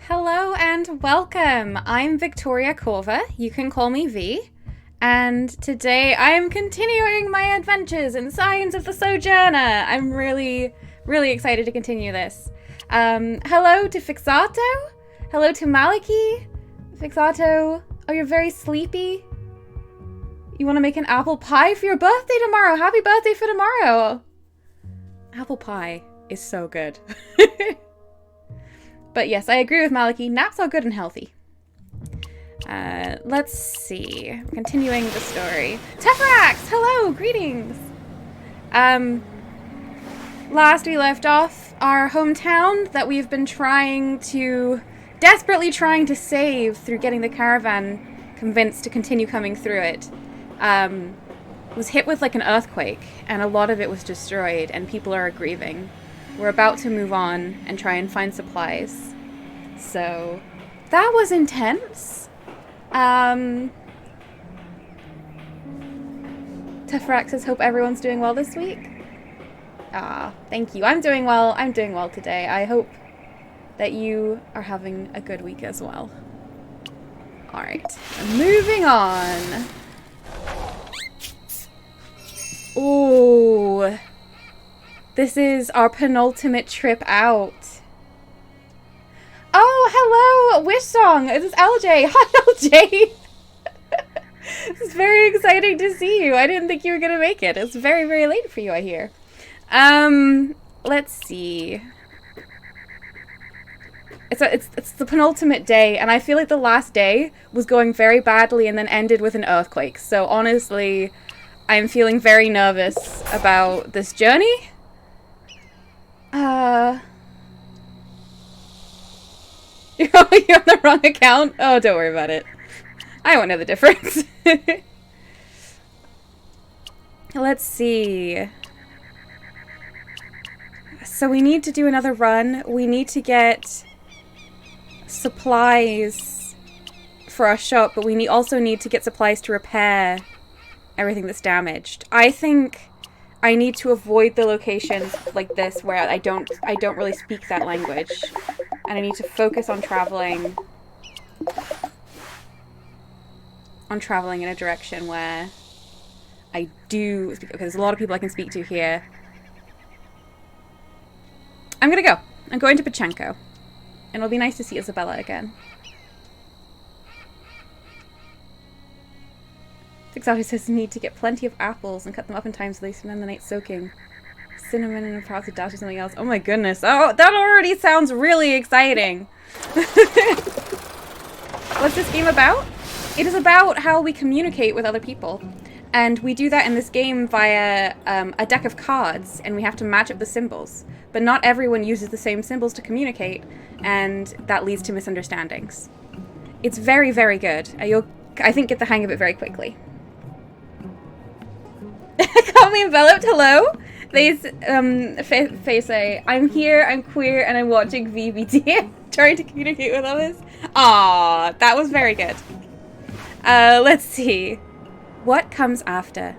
Hello and welcome. I'm Victoria Corva. You can call me V. And today I'm continuing my adventures in Signs of the Sojourner. I'm really excited to continue this. Hello to Fixato. Hello to Maliki. Fixato, oh, you're very sleepy? You want to make an apple pie for your birthday tomorrow? Happy birthday for tomorrow. Apple pie is so good. But yes, I agree with Maliki. Naps are good and healthy. Let's see. Continuing the story. Tefrax! Hello! Greetings! Last we left off, our hometown that we've been desperately trying to save through getting the caravan convinced to continue coming through it, was hit with like an earthquake, and a lot of it was destroyed, and people are grieving. We're about to move on and try and find supplies. So, that was intense. Tefrax says, hope everyone's doing well this week. Thank you. I'm doing well. I'm doing well today. I hope that you are having a good week as well. Alright, moving on. Ooh. This is our penultimate trip out. Oh, hello, Wish Song. This is LJ. Hi, LJ. It's very exciting to see you. I didn't think you were gonna make it. It's very late for you, I hear. Let's see. It's the penultimate day, and I feel like the last day was going very badly and then ended with an earthquake. So honestly, I'm feeling very nervous about this journey. You're on the wrong account? Oh, don't worry about it. I won't know the difference. Let's see. So we need to do another run. We need to get supplies for our shop, but we also need to get supplies to repair everything that's damaged. I think I need to avoid the locations like this where I don't really speak that language. And I need to focus on traveling in a direction where I do speak, because there's a lot of people I can speak to here. I'm gonna go. I'm going to Pachenko. And it'll be nice to see Isabella again. Fixato says need to get plenty of apples and cut them up in time so they spend the night soaking. Cinnamon and perhaps a dash or something else. Oh my goodness. Oh, that already sounds really exciting. What's this game about? It is about how we communicate with other people. And we do that in this game via a deck of cards, and we have to match up the symbols. But not everyone uses the same symbols to communicate, and that leads to misunderstandings. It's very good. You'll, I think, get the hang of it very quickly. Call me enveloped, hello? They say, I'm here, I'm queer, and I'm watching VBT. Trying to communicate with others. Aww, that was very good. Let's see. What comes after?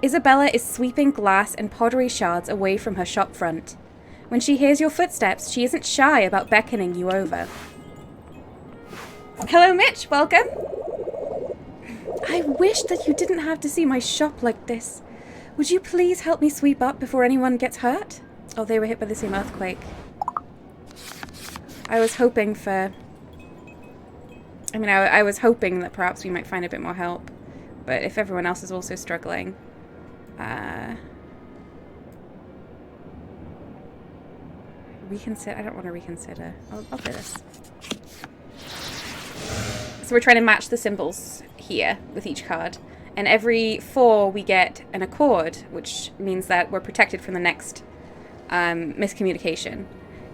Isabella is sweeping glass and pottery shards away from her shop front. When she hears your footsteps, she isn't shy about beckoning you over. Hello, Mitch, welcome. I wish that you didn't have to see my shop like this. Would you please help me sweep up before anyone gets hurt? Oh, they were hit by the same earthquake. I was hoping for... I was hoping that perhaps we might find a bit more help. But if everyone else is also struggling... Reconsider? I don't want to reconsider. I'll do this. So we're trying to match the symbols here with each card. And every 4 we get an accord, which means that we're protected from the next miscommunication.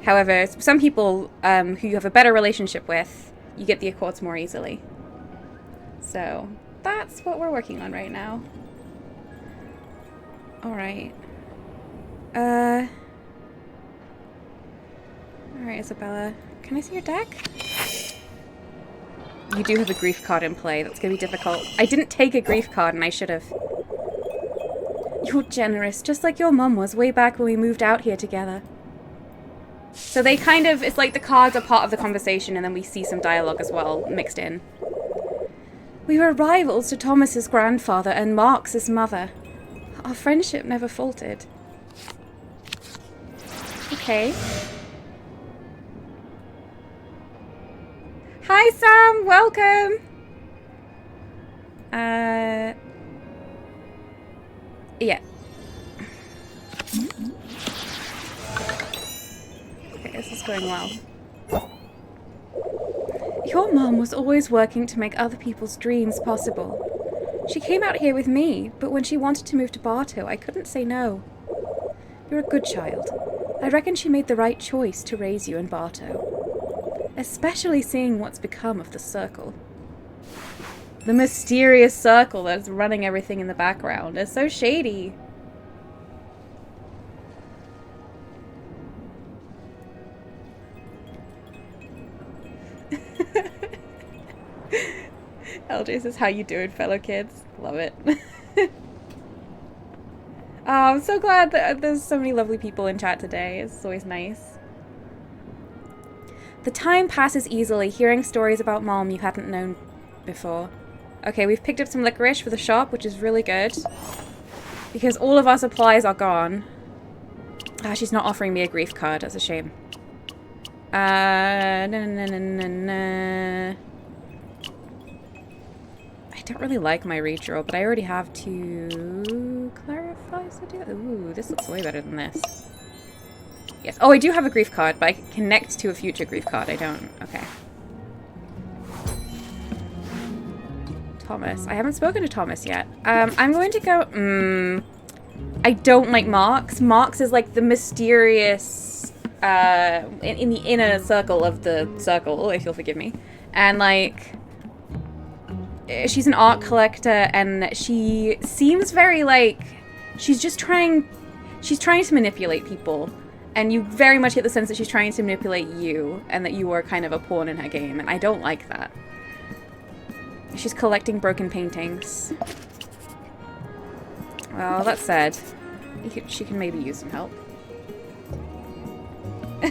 However, some people who you have a better relationship with, you get the accords more easily. So that's what we're working on right now. Alright. Alright, Isabella. Can I see your deck? You do have a grief card in play. That's going to be difficult. I didn't take a grief card, and I should have. You're generous, just like your mum was way back when we moved out here together. So they kind of, it's like the cards are part of the conversation and then we see some dialogue as well mixed in. We were rivals to Thomas's grandfather and Mark's mother. Our friendship never faltered. Okay. Hi Sam, welcome! Yeah. Okay, this is going well. Your mom was always working to make other people's dreams possible. She came out here with me, but when she wanted to move to Bartow, I couldn't say no. You're a good child. I reckon she made the right choice to raise you in Bartow. Especially seeing what's become of the Circle. The mysterious circle that's running everything in the background is so shady. LJ says, how you doing, fellow kids? Love it. Oh, I'm so glad that there's so many lovely people in chat today. It's always nice. The time passes easily hearing stories about Mom you hadn't known before. Okay, we've picked up some licorice for the shop, which is really good. Because all of our supplies are gone. Ah, she's not offering me a grief card. That's a shame. I don't really like my redraw, but I already have to clarify. So do that. Ooh, this looks way better than this. Yes. Oh, I do have a grief card, but I can connect to a future grief card. I don't. Okay. Thomas. I haven't spoken to Thomas yet. I'm going to go... I don't like Marks. Marks is like the mysterious... in the inner circle of the circle, if you'll forgive me. And like... she's an art collector and she seems very like... She's trying to manipulate people. And you very much get the sense that she's trying to manipulate you. And that you are kind of a pawn in her game. And I don't like that. She's collecting broken paintings. Well, that said, she can maybe use some help.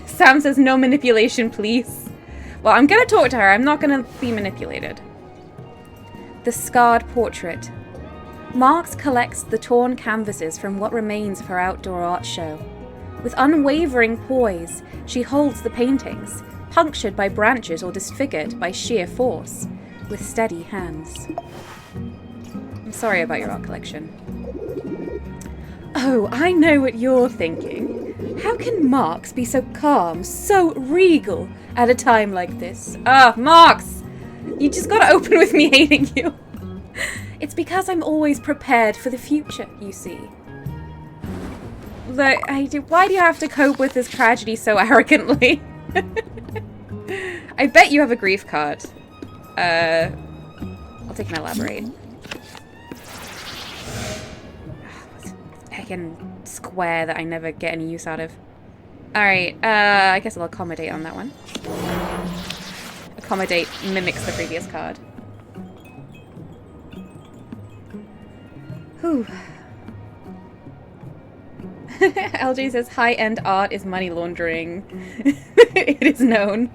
Sam says, no manipulation, please. Well, I'm gonna talk to her. I'm not gonna be manipulated. The Scarred Portrait. Marks collects the torn canvases from what remains of her outdoor art show. With unwavering poise, she holds the paintings, punctured by branches or disfigured by sheer force. With steady hands. I'm sorry about your art collection. Oh, I know what you're thinking. How can Marks be so calm, so regal at a time like this? Ah, Marks! You just gotta open with me hating you. It's because I'm always prepared for the future, you see. Look, why do you have to cope with this tragedy so arrogantly? I bet you have a grief card. I'll take an elaborate. Heckin' square that I never get any use out of. Alright, I guess I'll accommodate on that one. Accommodate mimics the previous card. Whew. LJ says high-end art is money laundering. It is known.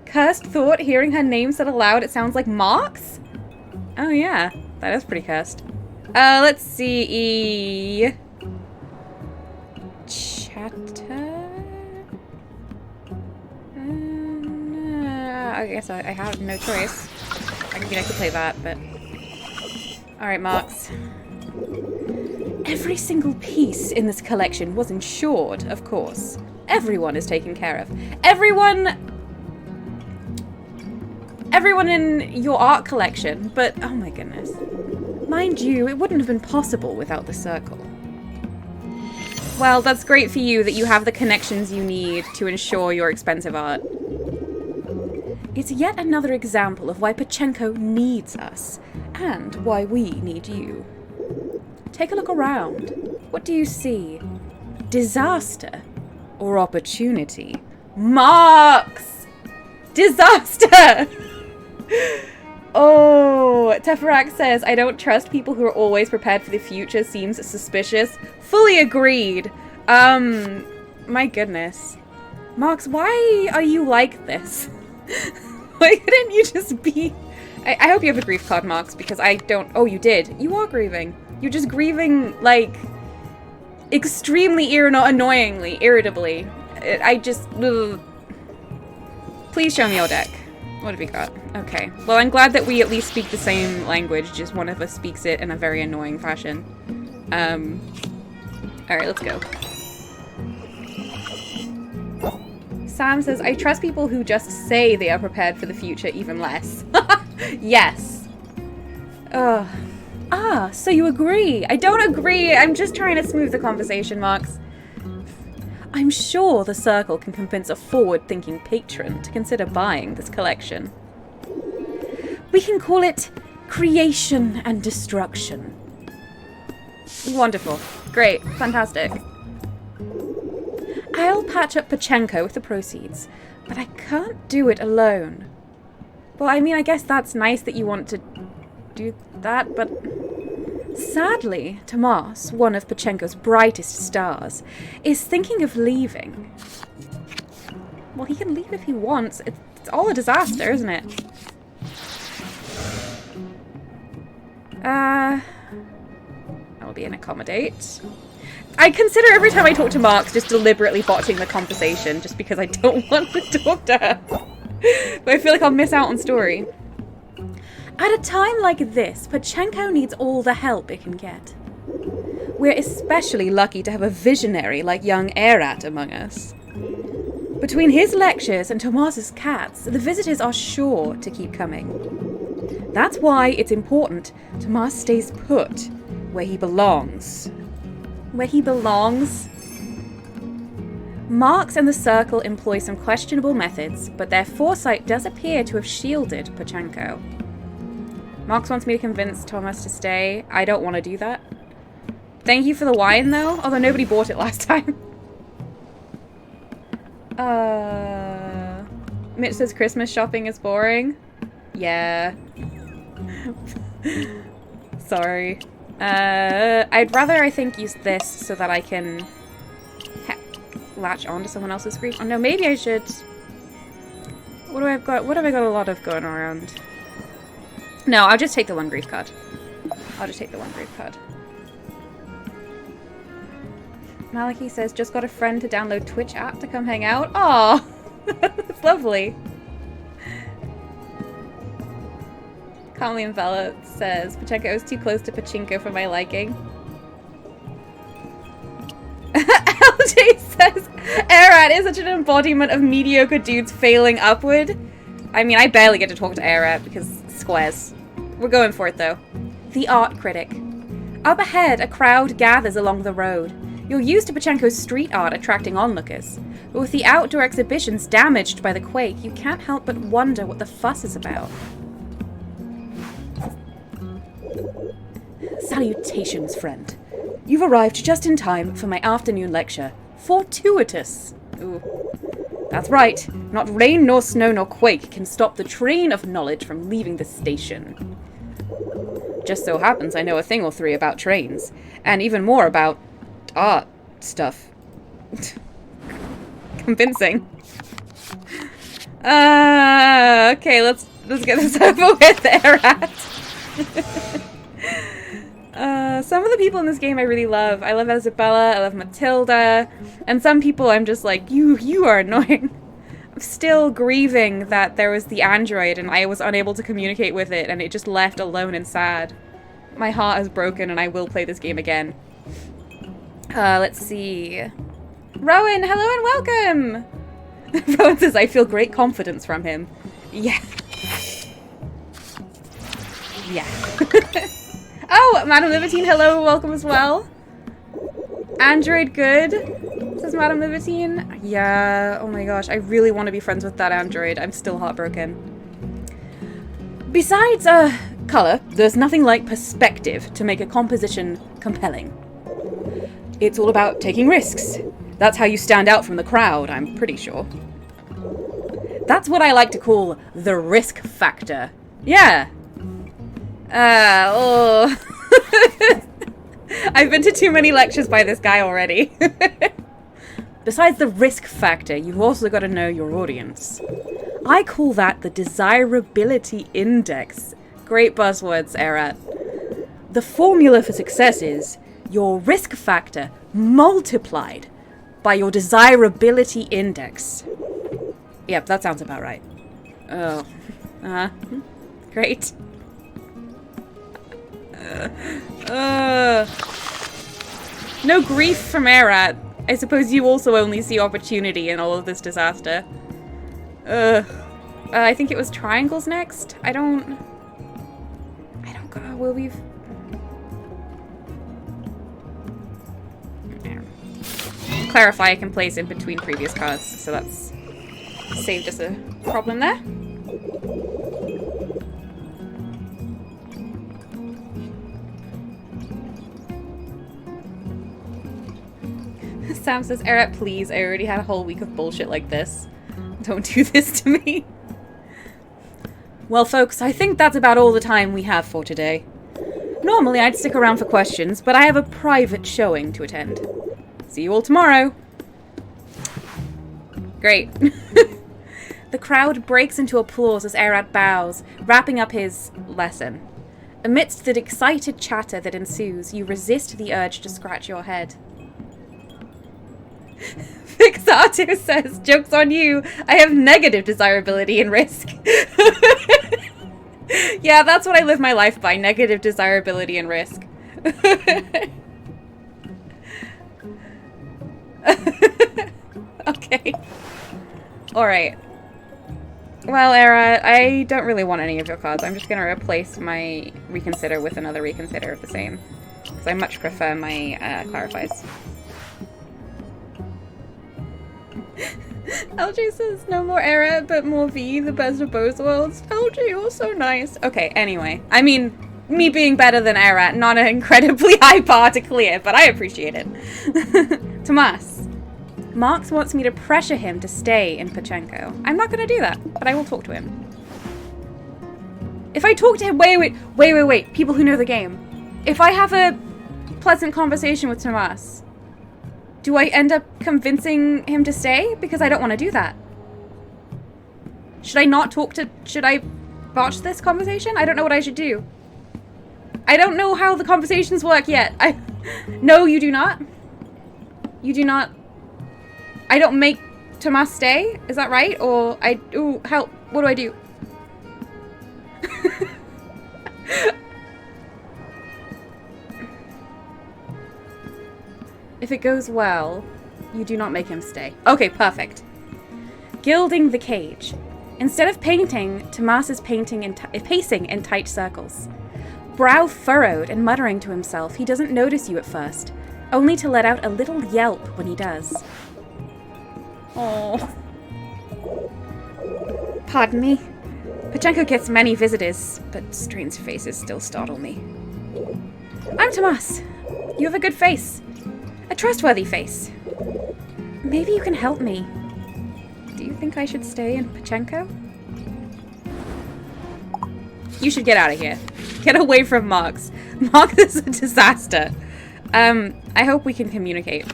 Cursed thought, hearing her name said aloud, it sounds like Marks? Oh yeah, that is pretty cursed. Let's see. Chapter? I guess I have no choice. I could play that, but... Alright, Marks. Every single piece in this collection was insured, of course. Everyone is taken care of. Everyone in your art collection, but oh my goodness. Mind you, it wouldn't have been possible without the Circle. Well, that's great for you that you have the connections you need to ensure your expensive art. It's yet another example of why Pachenko needs us, and why we need you. Take a look around. What do you see? Disaster or opportunity? Marks! Disaster! Oh, Teferak says, I don't trust people who are always prepared for the future. Seems suspicious. Fully agreed. My goodness. Marks, why are you like this? Why couldn't you just be... I hope you have a grief card, Marks, because I don't... Oh, you did. You are grieving. You're just grieving, like, extremely annoyingly, irritably. I just... Ugh. Please show me your deck. What have we got? Okay. Well, I'm glad that we at least speak the same language, just one of us speaks it in a very annoying fashion. Alright, let's go. Sam says, I trust people who just say they are prepared for the future even less. Yes. Ugh. Ah, so you agree. I don't agree. I'm just trying to smooth the conversation, Marks. I'm sure the Circle can convince a forward-thinking patron to consider buying this collection. We can call it Creation and Destruction. Wonderful. Great. Fantastic. I'll patch up Pachenko with the proceeds, but I can't do it alone. Well, I mean, I guess that's nice that you want to do that, but... Sadly, Tomas, one of Pachenko's brightest stars, is thinking of leaving. Well, he can leave if he wants. It's all a disaster, isn't it? That'll be an accommodate. I consider every time I talk to Marks just deliberately botching the conversation just because I don't want to talk to her. But I feel like I'll miss out on story. At a time like this, Pachenko needs all the help it can get. We're especially lucky to have a visionary like young Erat among us. Between his lectures and Tomas's cats, the visitors are sure to keep coming. That's why it's important Tomas stays put where he belongs. Where he belongs? Marks and the Circle employ some questionable methods, but their foresight does appear to have shielded Pachenko. Marks wants me to convince Tomas to stay. I don't want to do that. Thank you for the wine, though. Although nobody bought it last time. Mitch says Christmas shopping is boring. Yeah. Sorry. I'd rather, I think, use this so that I can latch onto someone else's grief. Oh, no, maybe I should... What do I've got? What have I got a lot of going around? No, I'll just take the one grief card. I'll just take the one grief card. Maliki says, just got a friend to download Twitch app to come hang out. Aw, that's lovely. Calmly Vela says, Pachenko is too close to Pachinko for my liking. LJ says, Erat is such an embodiment of mediocre dudes failing upward. I mean, I barely get to talk to Erat because squares. We're going for it, though. The art critic. Up ahead, a crowd gathers along the road. You're used to Pachenko's street art attracting onlookers, but with the outdoor exhibitions damaged by the quake, you can't help but wonder what the fuss is about. Salutations, friend. You've arrived just in time for my afternoon lecture. Fortuitous. Ooh. That's right. Not rain, nor snow, nor quake can stop the train of knowledge from leaving the station. Just so happens I know a thing or three about trains, and even more about art stuff. Convincing. Okay, let's get this over with, Erat. Some of the people in this game I really love. I love Isabella, I love Matilda, and some people I'm just like, you are annoying. I'm still grieving that there was the android and I was unable to communicate with it and it just left alone and sad. My heart is broken and I will play this game again. Let's see. Rowan, hello and welcome! Rowan says, I feel great confidence from him. Yeah. Yeah. Oh, Madam Libertine, hello, welcome as well. Android good, says Madam Libertine. Yeah, oh my gosh, I really want to be friends with that android. I'm still heartbroken. Besides, color, there's nothing like perspective to make a composition compelling. It's all about taking risks. That's how you stand out from the crowd, I'm pretty sure. That's what I like to call the risk factor. Yeah, Oh. I've been to too many lectures by this guy already. Besides the risk factor, you've also got to know your audience. I call that the desirability index. Great buzzwords, Erat. The formula for success is your risk factor multiplied by your desirability index. Yep, that sounds about right. Oh. Great. No grief from Erat. I suppose you also only see opportunity in all of this disaster. I think it was triangles next. I don't go. Will we? Clarify I can place in between previous cards, so that's saved us a problem there. Sam says, Erat, please, I already had a whole week of bullshit like this. Don't do this to me. Well, folks, I think that's about all the time we have for today. Normally, I'd stick around for questions, but I have a private showing to attend. See you all tomorrow. Great. The crowd breaks into applause as Erat bows, wrapping up his lesson. Amidst the excited chatter that ensues, you resist the urge to scratch your head. Fixato says, joke's on you, I have negative desirability and risk. Yeah, that's what I live my life by, negative desirability and risk. Okay. Alright. Well, Erat, I don't really want any of your cards. I'm just going to replace my Reconsider with another Reconsider of the same. Because I much prefer my Clarifies. LJ says, no more Erat, but more V, the best of both worlds. LJ, you're so nice. Okay, anyway. I mean, me being better than Erat, not an incredibly high bar to clear, but I appreciate it. Tomas. Marx wants me to pressure him to stay in Pachenko. I'm not going to do that, but I will talk to him. If I talk to him... Wait. People who know the game. If I have a pleasant conversation with Tomas, do I end up convincing him to stay? Because I don't want to do that. Should I not talk to... Should I botch this conversation? I don't know what I should do. I don't know how the conversations work yet. No, you do not. You do not... I don't make Tomas stay? Is that right? Or I... Ooh, help. What do I do? If it goes well, you do not make him stay. Okay, perfect. Gilding the cage. Instead of painting, Tomas is pacing in tight circles. Brow furrowed and muttering to himself, he doesn't notice you at first, only to let out a little yelp when he does. Oh. Pardon me. Pachenko gets many visitors, but strange faces still startle me. I'm Tomas. You have a good face. A trustworthy face. Maybe you can help me. Do you think I should stay in Pachenko? You should get out of here. Get away from Marx. Marx is a disaster. I hope we can communicate.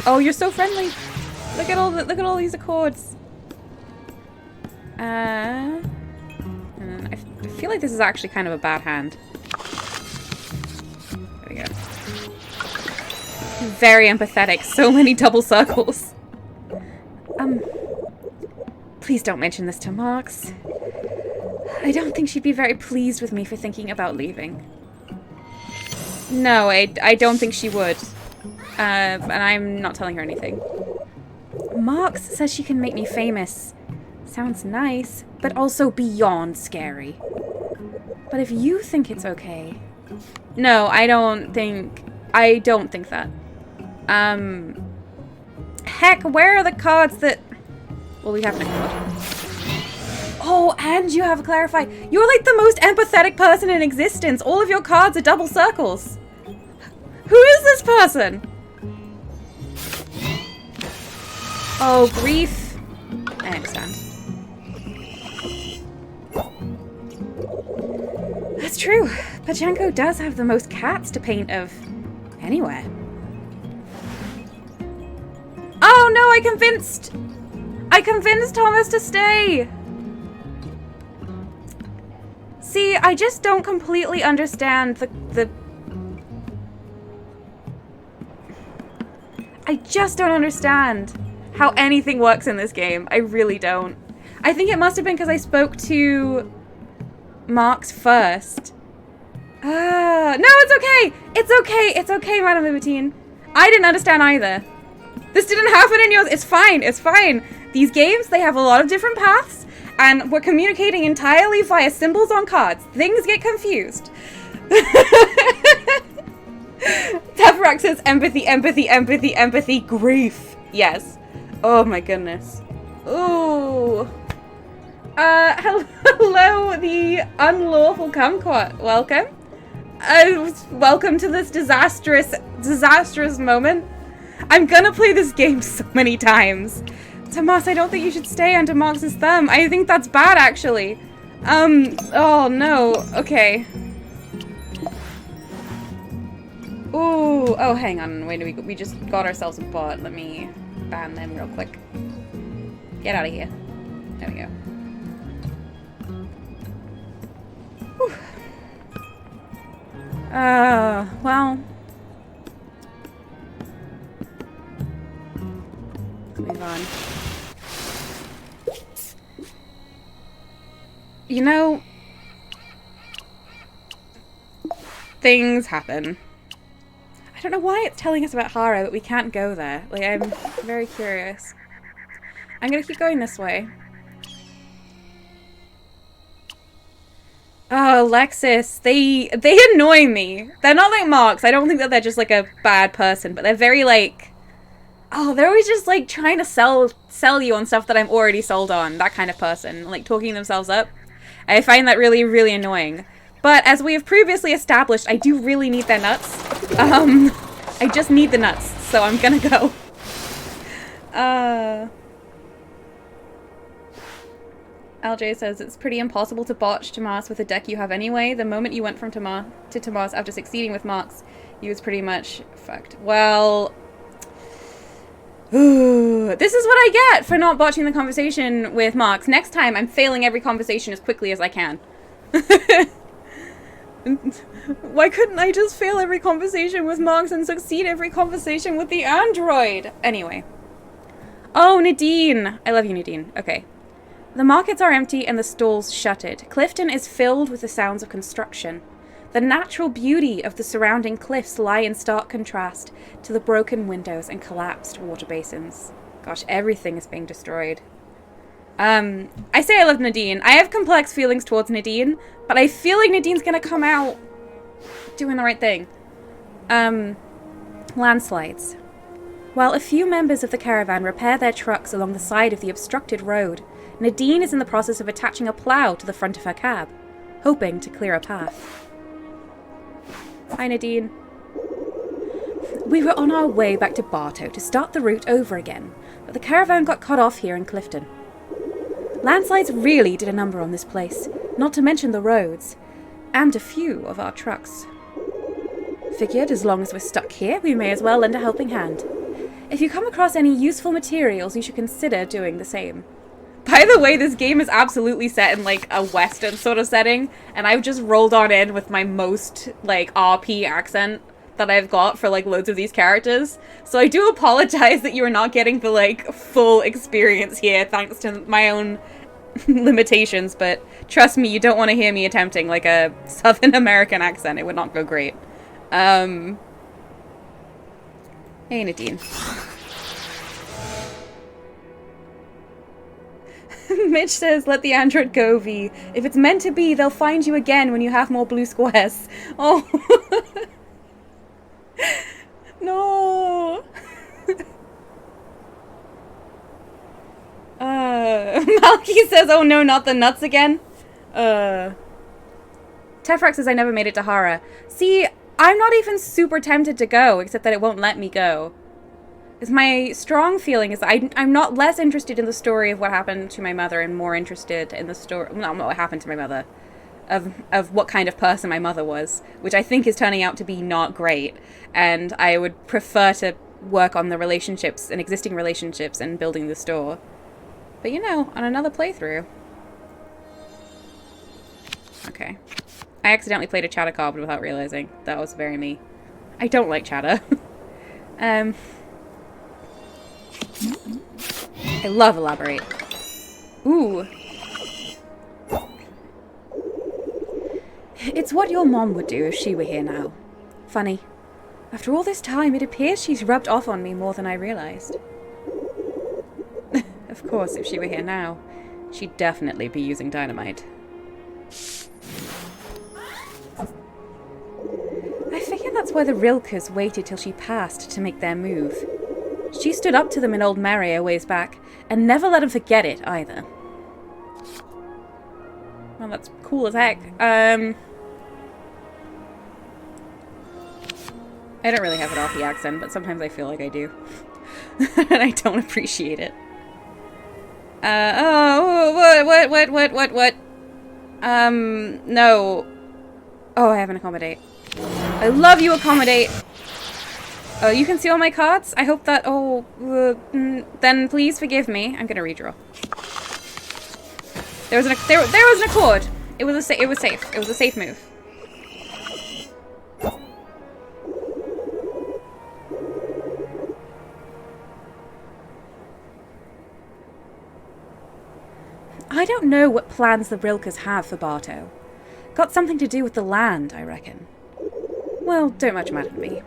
Oh, you're so friendly. Look at all these accords. I feel like this is actually kind of a bad hand. There we go. Very empathetic. So many double circles. Please don't mention this to Marx. I don't think she'd be very pleased with me for thinking about leaving. No, I don't think she would. And I'm not telling her anything. Marx says she can make me famous. Sounds nice, but also beyond scary. But if you think it's okay... No, I don't think that. Heck, where are the cards that... Well, we have an accord. Oh, and you have a Clarify. You're like the most empathetic person in existence. All of your cards are double circles. Who is this person? Oh, grief. I understand. That's true. Pachenko does have the most cats to paint of anywhere. Oh no, I convinced Thomas to stay. See, I just don't completely understand I just don't understand how anything works in this game. I really don't. I think it must have been because I spoke to Marks first. No, it's okay. It's okay. It's okay, Madame Libertine. I didn't understand either. This didn't happen in yours. It's fine. It's fine. These games, they have a lot of different paths, and we're communicating entirely via symbols on cards. Things get confused. Teferac says empathy, empathy, empathy, empathy, grief. Yes. Oh my goodness. Ooh. Hello, the unlawful kumquat. Welcome. Welcome to this disastrous moment. I'm gonna play this game so many times. Tomas, I don't think you should stay under Marx's thumb. I think that's bad, actually. Oh no. Okay. Ooh. Oh, hang on. Wait, we just got ourselves a bot. Let me ban them real quick. Get out of here. There we go. Whew. Well. Let's move on. You know, things happen. I don't know why it's telling us about Hara, but we can't go there. Like, I'm very curious. I'm gonna keep going this way. Oh, Lexus. They annoy me. They're not like Marks. I don't think that they're just like a bad person, but they're very like... Oh, they're always just like trying to sell you on stuff that I'm already sold on. That kind of person. Like talking themselves up. I find that really, really annoying. But as we have previously established, I do really need their nuts. I just need the nuts, so I'm gonna go. LJ says, it's pretty impossible to botch Tomas with a deck you have anyway. The moment you went from Tomas to Tomas after succeeding with Marks, you was pretty much fucked. Well... Ooh, this is what I get for not botching the conversation with Marks. Next time, I'm failing every conversation as quickly as I can. Why couldn't I just fail every conversation with Marks and succeed every conversation with the android? Anyway. Oh, Nadine. I love you, Nadine. Okay. The markets are empty and the stalls shuttered. Clifton is filled with the sounds of construction. The natural beauty of the surrounding cliffs lie in stark contrast to the broken windows and collapsed water basins. Gosh, everything is being destroyed. I say I love Nadine. I have complex feelings towards Nadine, but I feel like Nadine's gonna come out doing the right thing. Landslides. While a few members of the caravan repair their trucks along the side of the obstructed road, Nadine is in the process of attaching a plough to the front of her cab, hoping to clear a path. Hi, Nadine. We were on our way back to Bartow to start the route over again, but the caravan got cut off here in Clifton. Landslides really did a number on this place, not to mention the roads, and a few of our trucks. Figured as long as we're stuck here, we may as well lend a helping hand. If you come across any useful materials, you should consider doing the same. By the way, this game is absolutely set in, like, a Western sort of setting, and I've just rolled on in with my most, like, RP accent that I've got for, like, loads of these characters. So I do apologize that you are not getting the, like, full experience here, thanks to my own limitations, but trust me, you don't want to hear me attempting, like, a Southern American accent. It would not go great. Hey, Nadine. Mitch says, let the android go, V. If it's meant to be, they'll find you again when you have more blue squares. Oh. No. Malky says, oh no, not the nuts again. Tefrax says, I never made it to Hara. See, I'm not even super tempted to go, except that it won't let me go. Because my strong feeling is I'm not less interested in the story of what happened to my mother and more interested in the story... Not what happened to my mother. of what kind of person my mother was, which I think is turning out to be not great. And I would prefer to work on the relationships and existing relationships and building the store. But you know, on another playthrough. Okay. I accidentally played a chatter card without realizing. That was very me. I don't like chatter. I love elaborate. Ooh. It's what your mom would do if she were here now. Funny. After all this time, it appears she's rubbed off on me more than I realized. Of course, if she were here now, she'd definitely be using dynamite. I figure that's why the Rilkers waited till she passed to make their move. She stood up to them in Old Mary a ways back, and never let them forget it, either. Well, that's cool as heck. I don't really have an Aussie accent, but sometimes I feel like I do. And I don't appreciate it. What? No. Oh, I have an accommodate. I love you, accommodate. Oh, you can see all my cards? I hope that... Oh, then please forgive me. I'm gonna redraw. There was an accord. It was safe. It was a safe move. I don't know what plans the Rilkers have for Bartow. Got something to do with the land, I reckon. Well, don't much matter to me.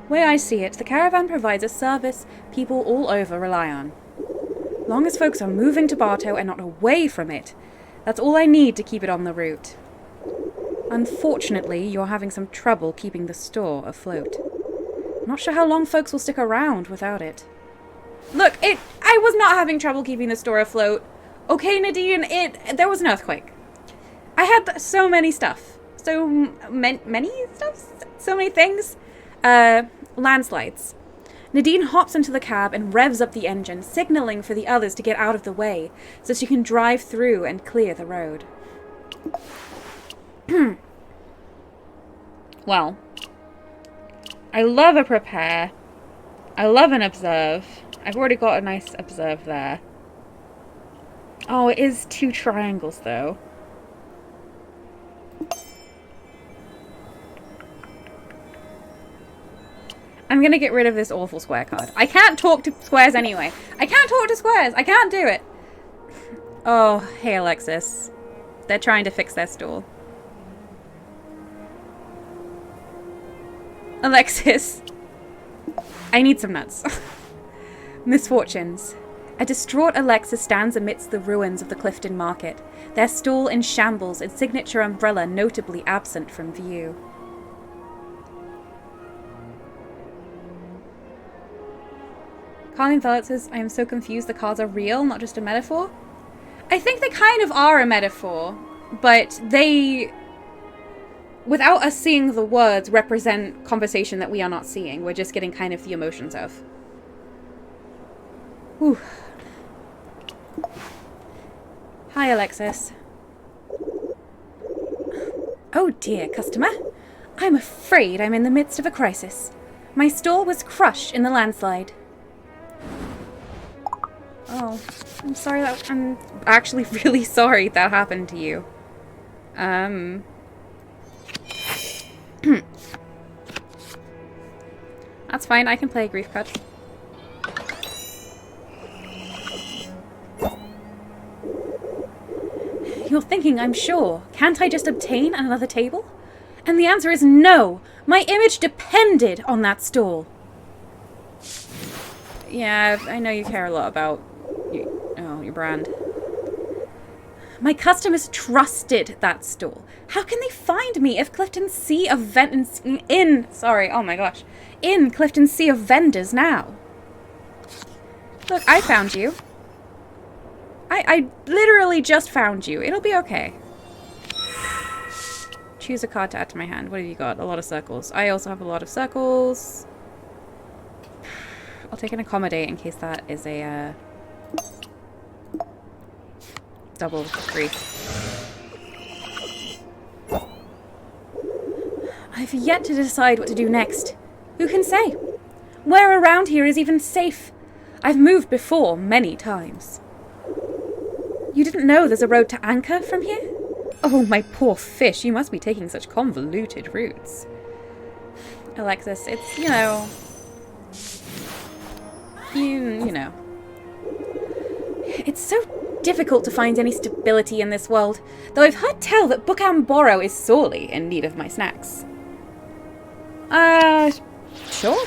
Way I see it, the caravan provides a service people all over rely on. Long as folks are moving to Bartow and not away from it, that's all I need to keep it on the route. Unfortunately, you're having some trouble keeping the store afloat. Not sure how long folks will stick around without it. Look, I was not having trouble keeping the store afloat. Okay, Nadine, there was an earthquake. I had so many stuff. So many stuff? So many things. Landslides. Nadine hops into the cab and revs up the engine, signaling for the others to get out of the way so she can drive through and clear the road. Well, I love a prepare. I love an observe. I've already got a nice observe there. Oh, it is 2 triangles, though. I'm gonna get rid of this awful square card. I can't talk to squares anyway. I can't talk to squares! I can't do it! Oh, hey, Alexis. They're trying to fix their stall. Alexis. I need some nuts. Misfortunes. A distraught Alexis stands amidst the ruins of the Clifton Market, their stall in shambles, its signature umbrella notably absent from view. Colin Vellet says, I am so confused the cards are real, not just a metaphor. I think they kind of are a metaphor, but they, without us seeing the words, represent conversation that we are not seeing. We're just getting kind of the emotions of. Whew. Hi, Alexis. Oh dear, customer. I'm afraid I'm in the midst of a crisis. My stall was crushed in the landslide. Oh, I'm sorry that... I'm actually really sorry that happened to you. That's fine, I can play a grief card. You're thinking, I'm sure. Can't I just obtain another table? And the answer is no! My image depended on that stall! Yeah, I know you care a lot about your brand. My customers trusted that stall. How can they find me if Clifton Sea of in Clifton Sea of vendors now? Look, I found you. I literally just found you. It'll be okay. Choose a card to add to my hand. What have you got? A lot of circles. I also have a lot of circles. I'll take an accommodate in case that is a double grief. I've yet to decide what to do next. Who can say? Where around here is even safe? I've moved before many times. You didn't know there's a road to Anchor from here? Oh, my poor fish, you must be taking such convoluted routes. Alexis, it's, you know... You know. It's so difficult to find any stability in this world, though I've heard tell that Bookamboro is sorely in need of my snacks. Sure.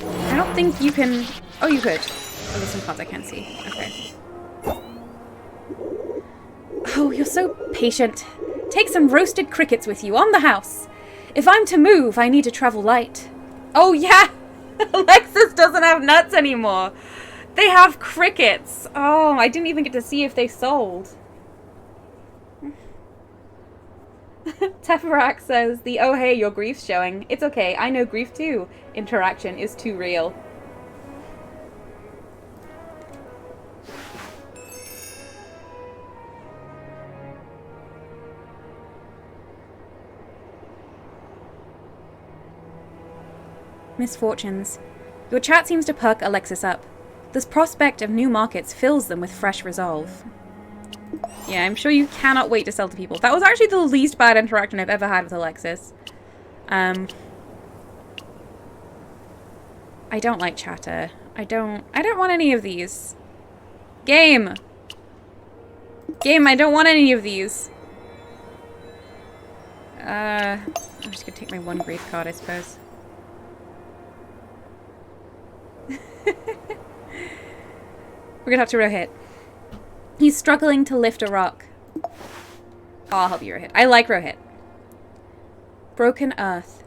I don't think you can... Oh, you could. Oh, there's some parts I can't see. Okay. Oh, you're so patient. Take some roasted crickets with you on the house. If I'm to move, I need to travel light. Oh, yeah! Alexis doesn't have nuts anymore. They have crickets. Oh, I didn't even get to see if they sold. Tefarak says, the oh hey, your grief's showing. It's okay, I know grief too. Interaction is too real. Misfortunes. Your chat seems to perk Alexis up. This prospect of new markets fills them with fresh resolve. Yeah, I'm sure you cannot wait to sell to people. That was actually the least bad interaction I've ever had with Alexis. I don't like chatter. I don't want any of these. Game! Game, I don't want any of these. I'm just gonna take my one grief card, I suppose. We're gonna have to Rohit. He's struggling to lift a rock. Oh, I'll help you, Rohit. I like Rohit. Broken Earth.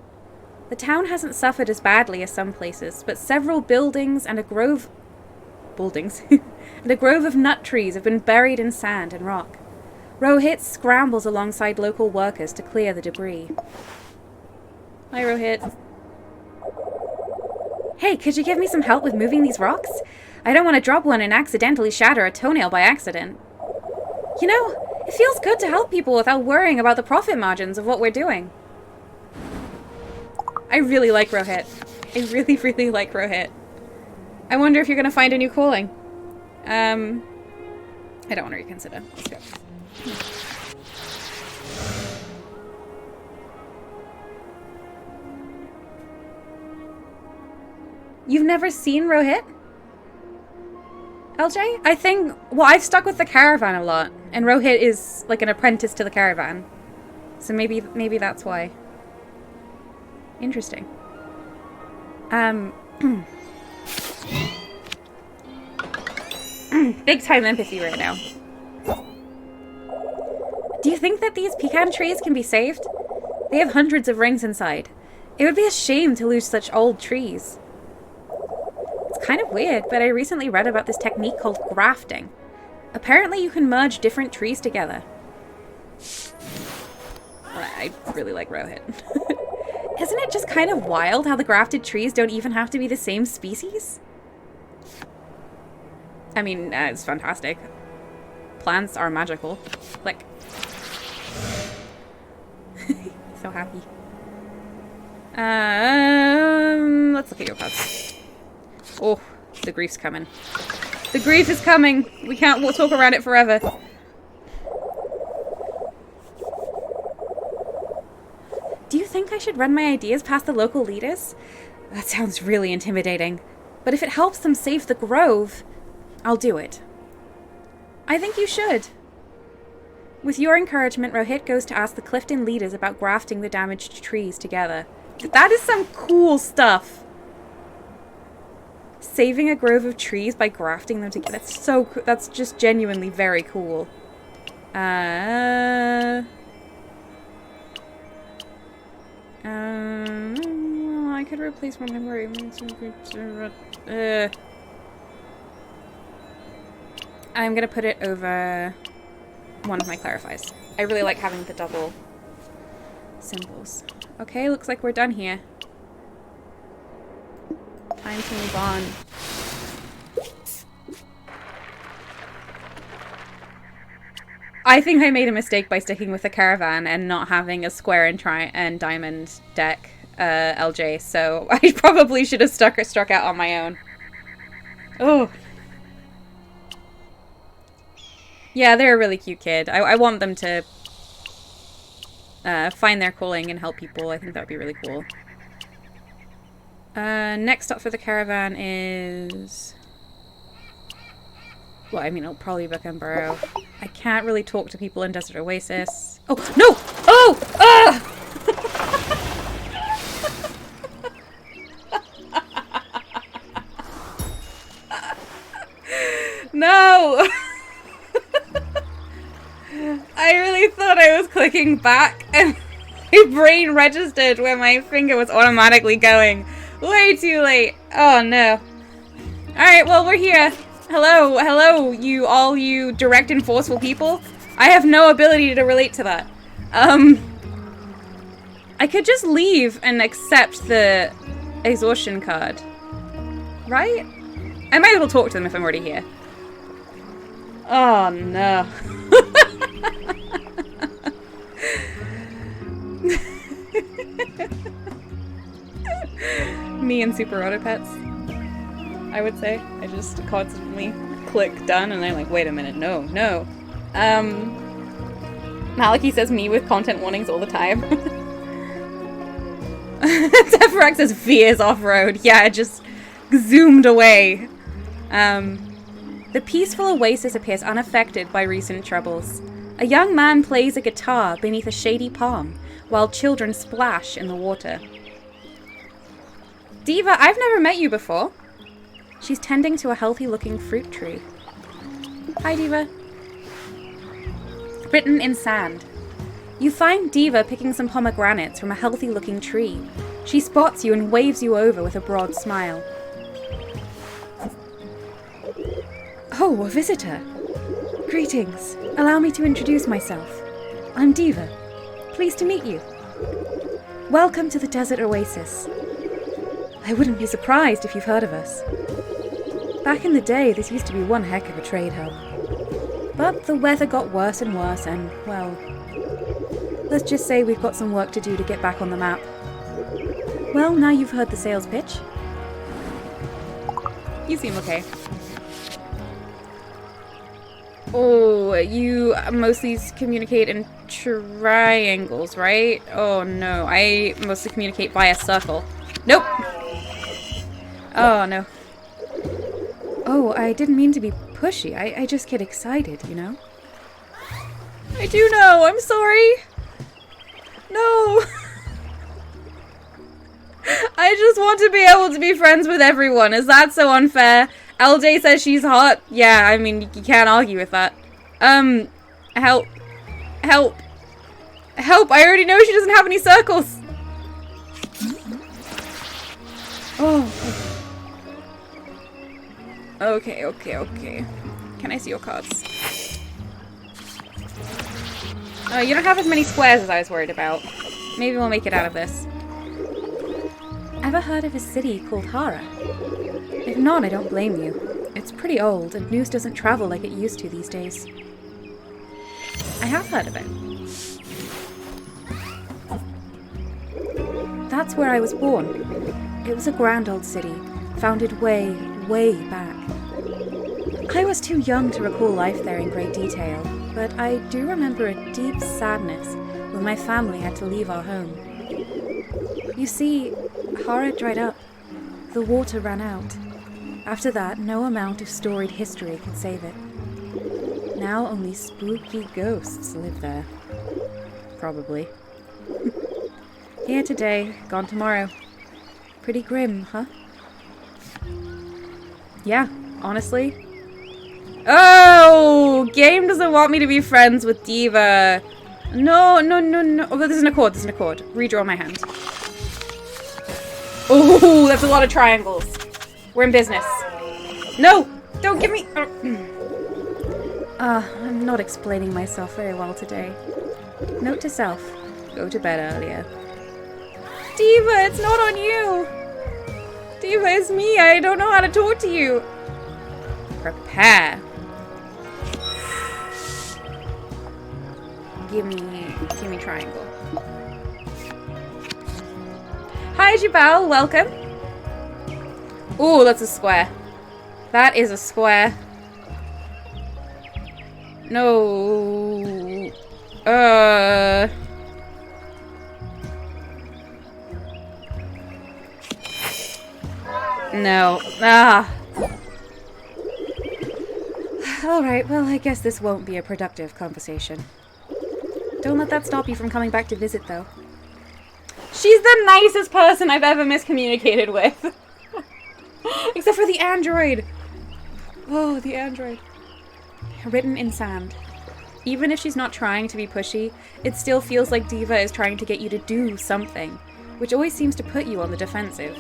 The town hasn't suffered as badly as some places, but several buildings and a grove... Buildings? and a grove of nut trees have been buried in sand and rock. Rohit scrambles alongside local workers to clear the debris. Hi, Rohit. Hey, could you give me some help with moving these rocks? I don't want to drop one and accidentally shatter a toenail by accident. You know, it feels good to help people without worrying about the profit margins of what we're doing. I really like Rohit. I really, really like Rohit. I wonder if you're going to find a new calling. I don't want to reconsider. Let's go. You've never seen Rohit? LJ? I think... Well, I've stuck with the caravan a lot. And Rohit is like an apprentice to the caravan. So maybe that's why. Interesting. Big time empathy right now. Do you think that these pecan trees can be saved? They have hundreds of rings inside. It would be a shame to lose such old trees. It's kind of weird, but I recently read about this technique called grafting. Apparently you can merge different trees together. Well, I really like Rohit. Isn't it just kind of wild how the grafted trees don't even have to be the same species? I mean, it's fantastic. Plants are magical. Like... so happy. Let's look at your cards. Oh, the grief's coming. The grief is coming! We'll talk around it forever. Do you think I should run my ideas past the local leaders? That sounds really intimidating. But if it helps them save the grove, I'll do it. I think you should. With your encouragement, Rohit goes to ask the Clifton leaders about grafting the damaged trees together. That is some cool stuff. Saving a grove of trees by grafting them together. That's so cool. That's just genuinely very cool. Well, I could replace my memory. I'm gonna put it over one of my clarifies. I really like having the double symbols. Okay, looks like we're done here. Time to move on. I think I made a mistake by sticking with the caravan and not having a square and diamond deck, LJ. So I probably should have struck out on my own. Oh. Yeah, they're a really cute kid. I want them to find their calling and help people. I think that would be really cool. Next up for the caravan is... Well, I mean, it'll probably be Buckenborough. I can't really talk to people in Desert Oasis. Oh, no! Oh! No! I really thought I was clicking back and my brain registered where my finger was automatically going. Way too late. Oh, no. Alright, well, we're here. Hello, hello, all you direct and forceful people. I have no ability to relate to that. I could just leave and accept the exhaustion card. Right? I might as well talk to them if I'm already here. Oh, no. Me and Super Auto Pets, I would say. I just constantly click done and I'm like, wait a minute, no. Maliki says me with content warnings all the time. Teferac says V is off-road. Yeah, it just zoomed away. The peaceful oasis appears unaffected by recent troubles. A young man plays a guitar beneath a shady palm, while children splash in the water. Diva, I've never met you before. She's tending to a healthy-looking fruit tree. Hi, Diva. Written in sand. You find Diva picking some pomegranates from a healthy-looking tree. She spots you and waves you over with a broad smile. Oh, a visitor. Greetings. Allow me to introduce myself. I'm Diva. Pleased to meet you. Welcome to the Desert Oasis. I wouldn't be surprised if you've heard of us. Back in the day, this used to be one heck of a trade hub. But the weather got worse and worse and, well, let's just say we've got some work to do to get back on the map. Well, now you've heard the sales pitch. You seem okay. Oh, you mostly communicate in triangles, right? Oh no, I mostly communicate via circle. Nope! Oh no. Oh, I didn't mean to be pushy. I just get excited, you know? I do know, I'm sorry! No! I just want to be able to be friends with everyone. Is that so unfair? LJ says she's hot. Yeah, I mean, you can't argue with that. Help. Help. Help, I already know she doesn't have any circles. Oh. Okay. Can I see your cards? Oh, you don't have as many squares as I was worried about. Maybe we'll make it out of this. Ever heard of a city called Hara? If not, I don't blame you. It's pretty old, and news doesn't travel like it used to these days. I have heard of it. That's where I was born. It was a grand old city, founded way, way back. I was too young to recall life there in great detail, but I do remember a deep sadness when my family had to leave our home. You see, Hara dried up. The water ran out. After that, no amount of storied history could save it. Now only spooky ghosts live there. Probably. Here today, gone tomorrow. Pretty grim, huh? Yeah, honestly. Oh! Game doesn't want me to be friends with Diva. No. Oh, there's an accord. Redraw my hand. Oh, that's a lot of triangles. We're in business. No! Don't give me... I'm not explaining myself very well today. Note to self. Go to bed earlier. Diva, it's not on you! Diva, it's me. I don't know how to talk to you. Gimme triangle. Hi, Jabal. Welcome. Ooh, that's a square. That is a square. No. No. Ah. Alright, well, I guess this won't be a productive conversation. Don't let that stop you from coming back to visit, though. She's the nicest person I've ever miscommunicated with. Except for the android. Oh, the android. Written in sand. Even if she's not trying to be pushy, it still feels like Diva is trying to get you to do something, which always seems to put you on the defensive.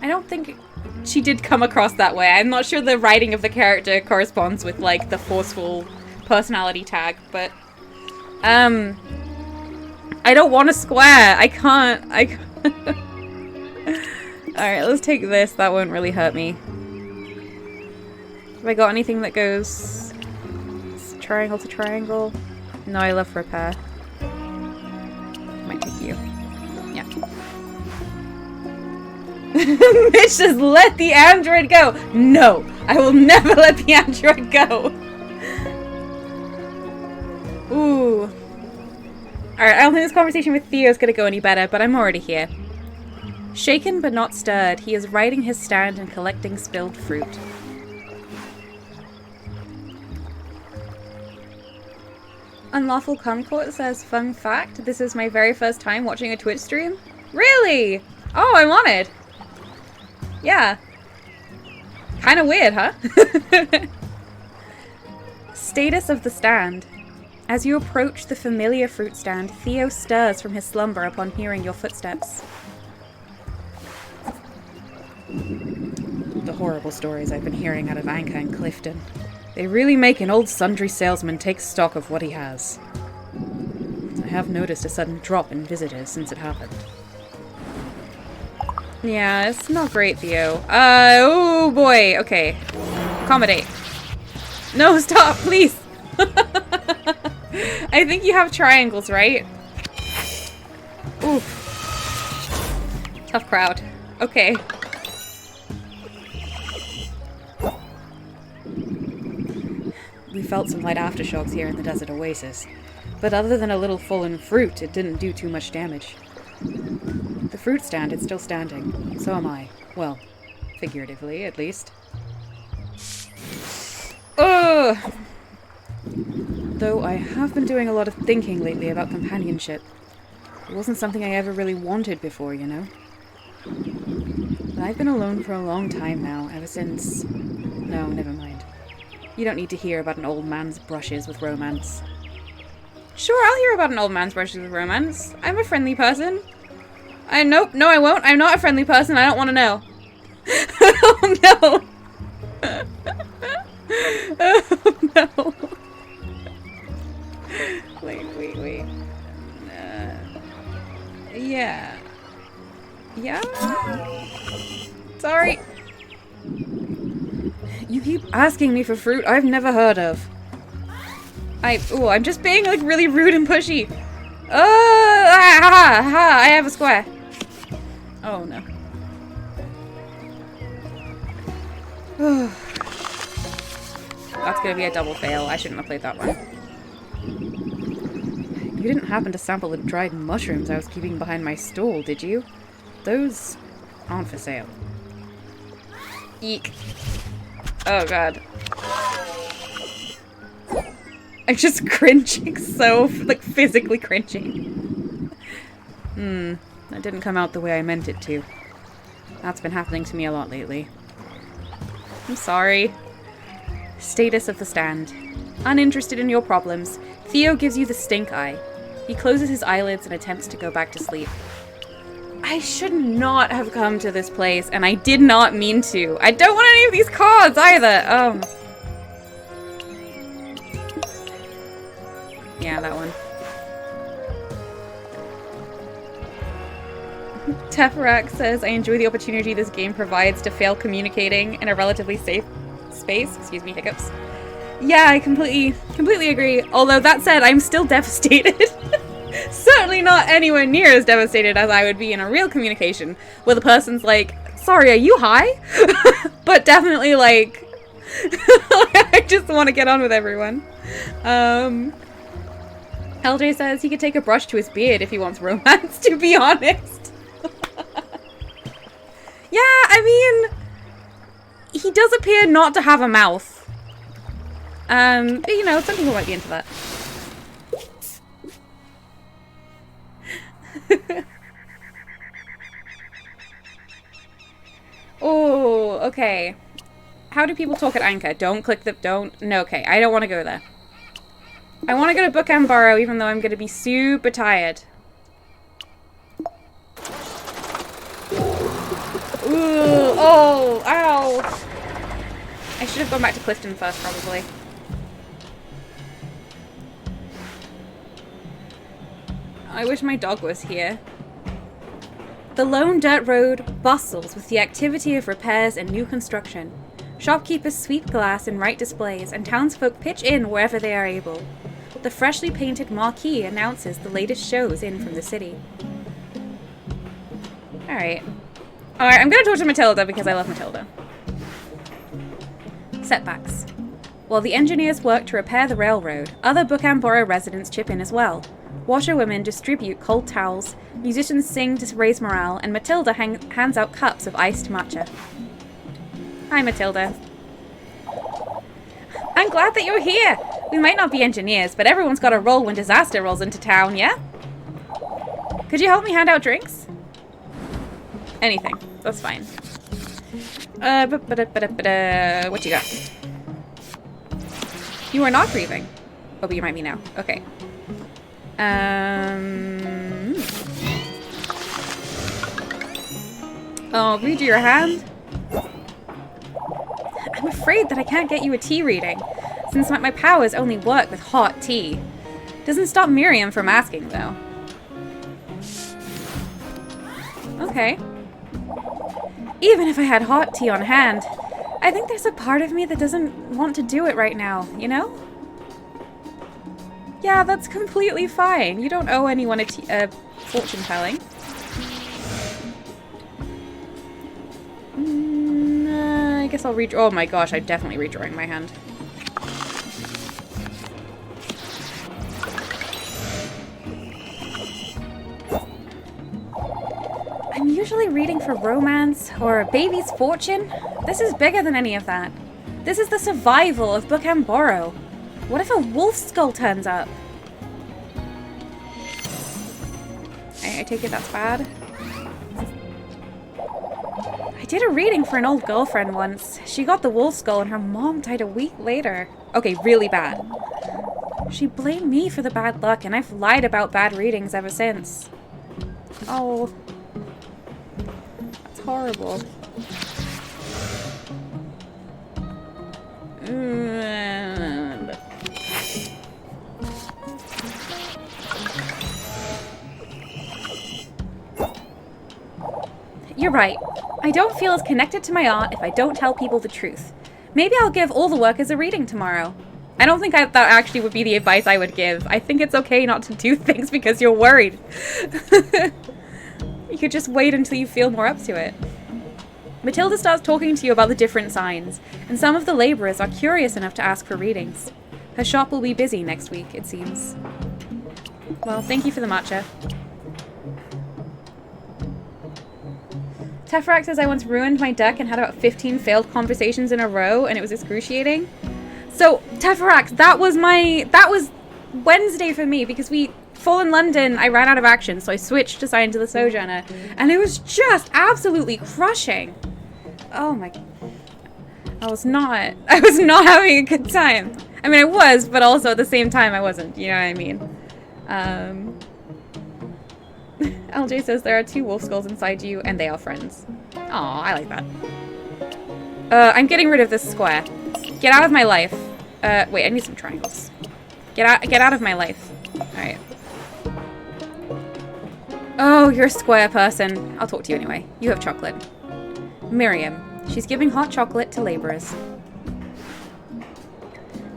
I don't think she did come across that way. I'm not sure the writing of the character corresponds with, like, the forceful personality tag, but... I don't want a square! I can't. Alright, let's take this. That won't really hurt me. Have I got anything that goes... triangle to triangle? No, I love repair. Might take you. Yeah. Bitch, just let the android go! No! I will never let the android go! Ooh. Alright, I don't think this conversation with Theo is gonna go any better, but I'm already here. Shaken but not stirred, he is riding his stand and collecting spilled fruit. Unlawful Kumquat says, fun fact, this is my very first time watching a Twitch stream. Really? Oh, I'm honored. Yeah. Kinda weird, huh? Status of the stand. As you approach the familiar fruit stand, Theo stirs from his slumber upon hearing your footsteps. The horrible stories I've been hearing out of Anka and Clifton. They really make an old sundry salesman take stock of what he has. I have noticed a sudden drop in visitors since it happened. Yeah, it's not great, Theo. Oh boy, okay. Accommodate. No, stop, please! I think you have triangles, right? Oof. Tough crowd. Okay. We felt some light aftershocks here in the desert oasis, but other than a little fallen fruit, it didn't do too much damage. The fruit stand is still standing. So am I. Well, figuratively, at least. Ugh! Though I have been doing a lot of thinking lately about companionship. It wasn't something I ever really wanted before, you know? But I've been alone for a long time now, ever since... No, never mind. You don't need to hear about an old man's brushes with romance. Sure, I'll hear about an old man's brushes with romance. I'm a friendly person. Nope, no I won't. I'm not a friendly person. I don't want to know. Oh no. Oh no. Wait. Yeah. Yeah? Sorry. You keep asking me for fruit I've never heard of. I'm just being like really rude and pushy. I have a square. Oh no. That's gonna be a double fail. I shouldn't have played that one. You didn't happen to sample the dried mushrooms I was keeping behind my stall, did you? Those aren't for sale. Eek. Oh god. I'm just cringing so, like, physically cringing. That didn't come out the way I meant it to. That's been happening to me a lot lately. I'm sorry. Status of the stand. Uninterested in your problems, Theo gives you the stink eye. He closes his eyelids and attempts to go back to sleep. I should not have come to this place, and I did not mean to. I don't want any of these cards either. Yeah, that one. Tefarak says, I enjoy the opportunity this game provides to fail communicating in a relatively safe space. Excuse me, hiccups. Yeah, I completely agree. Although that said, I'm still devastated. Certainly not anywhere near as devastated as I would be in a real communication where the person's like, sorry, are you high? But definitely like, I just want to get on with everyone. LJ says he could take a brush to his beard if he wants romance, to be honest. Yeah, I mean, he does appear not to have a mouth. But you know, some people might be into that. Oh, okay. How do people talk at Anchor? Don't click the... No, okay. I don't want to go there. I want to go to Book and Borrow, even though I'm going to be super tired. Ooh, oh, ow. I should have gone back to Clifton first, probably. I wish my dog was here. The lone dirt road bustles with the activity of repairs and new construction. Shopkeepers sweep glass and write displays, and townsfolk pitch in wherever they are able. The freshly painted marquee announces the latest shows in from the city. Alright. Alright, I'm gonna talk to Matilda because I love Matilda. Setbacks. While the engineers work to repair the railroad, other Book and Borrow residents chip in as well. Washerwomen distribute cold towels, musicians sing to raise morale, and Matilda hands out cups of iced matcha. Hi, Matilda. I'm glad that you're here. We might not be engineers, but everyone's got a role when disaster rolls into town, yeah? Could you help me hand out drinks? Anything. That's fine. What you got? You are not grieving. Oh, but you might be now. Okay. Oh, read your hand? I'm afraid that I can't get you a tea reading, since my powers only work with hot tea. Doesn't stop Miriam from asking, though. Okay. Even if I had hot tea on hand, I think there's a part of me that doesn't want to do it right now, you know? Yeah, that's completely fine. You don't owe anyone a fortune telling. I guess I'll redraw. Oh my gosh, I'm definitely redrawing my hand. I'm usually reading for romance or a baby's fortune. This is bigger than any of that. This is the survival of Book and Borrow. What if a wolf skull turns up? I take it that's bad. I did a reading for an old girlfriend once. She got the wolf skull and her mom died a week later. Okay, really bad. She blamed me for the bad luck, and I've lied about bad readings ever since. Oh. That's horrible. You're right. I don't feel as connected to my art if I don't tell people the truth. Maybe I'll give all the workers a reading tomorrow. I don't think that actually would be the advice I would give. I think it's okay not to do things because you're worried. You could just wait until you feel more up to it. Matilda starts talking to you about the different signs, and some of the laborers are curious enough to ask for readings. Her shop will be busy next week, it seems. Well, thank you for the matcha. Teferac says I once ruined my deck and had about 15 failed conversations in a row, and it was excruciating. So, Teferac, that was Wednesday for me, because Fallen London, I ran out of action, so I switched to Signs of the Sojourner, and it was just absolutely crushing. Oh my... I was not having a good time. I mean, I was, but also at the same time I wasn't, you know what I mean? LJ says there are 2 wolf skulls inside you, and they are friends. Aw, I like that. I'm getting rid of this square. Get out of my life. Wait, I need some triangles. Get out of my life. Alright. Oh, you're a square person. I'll talk to you anyway. You have chocolate. Miriam. She's giving hot chocolate to laborers.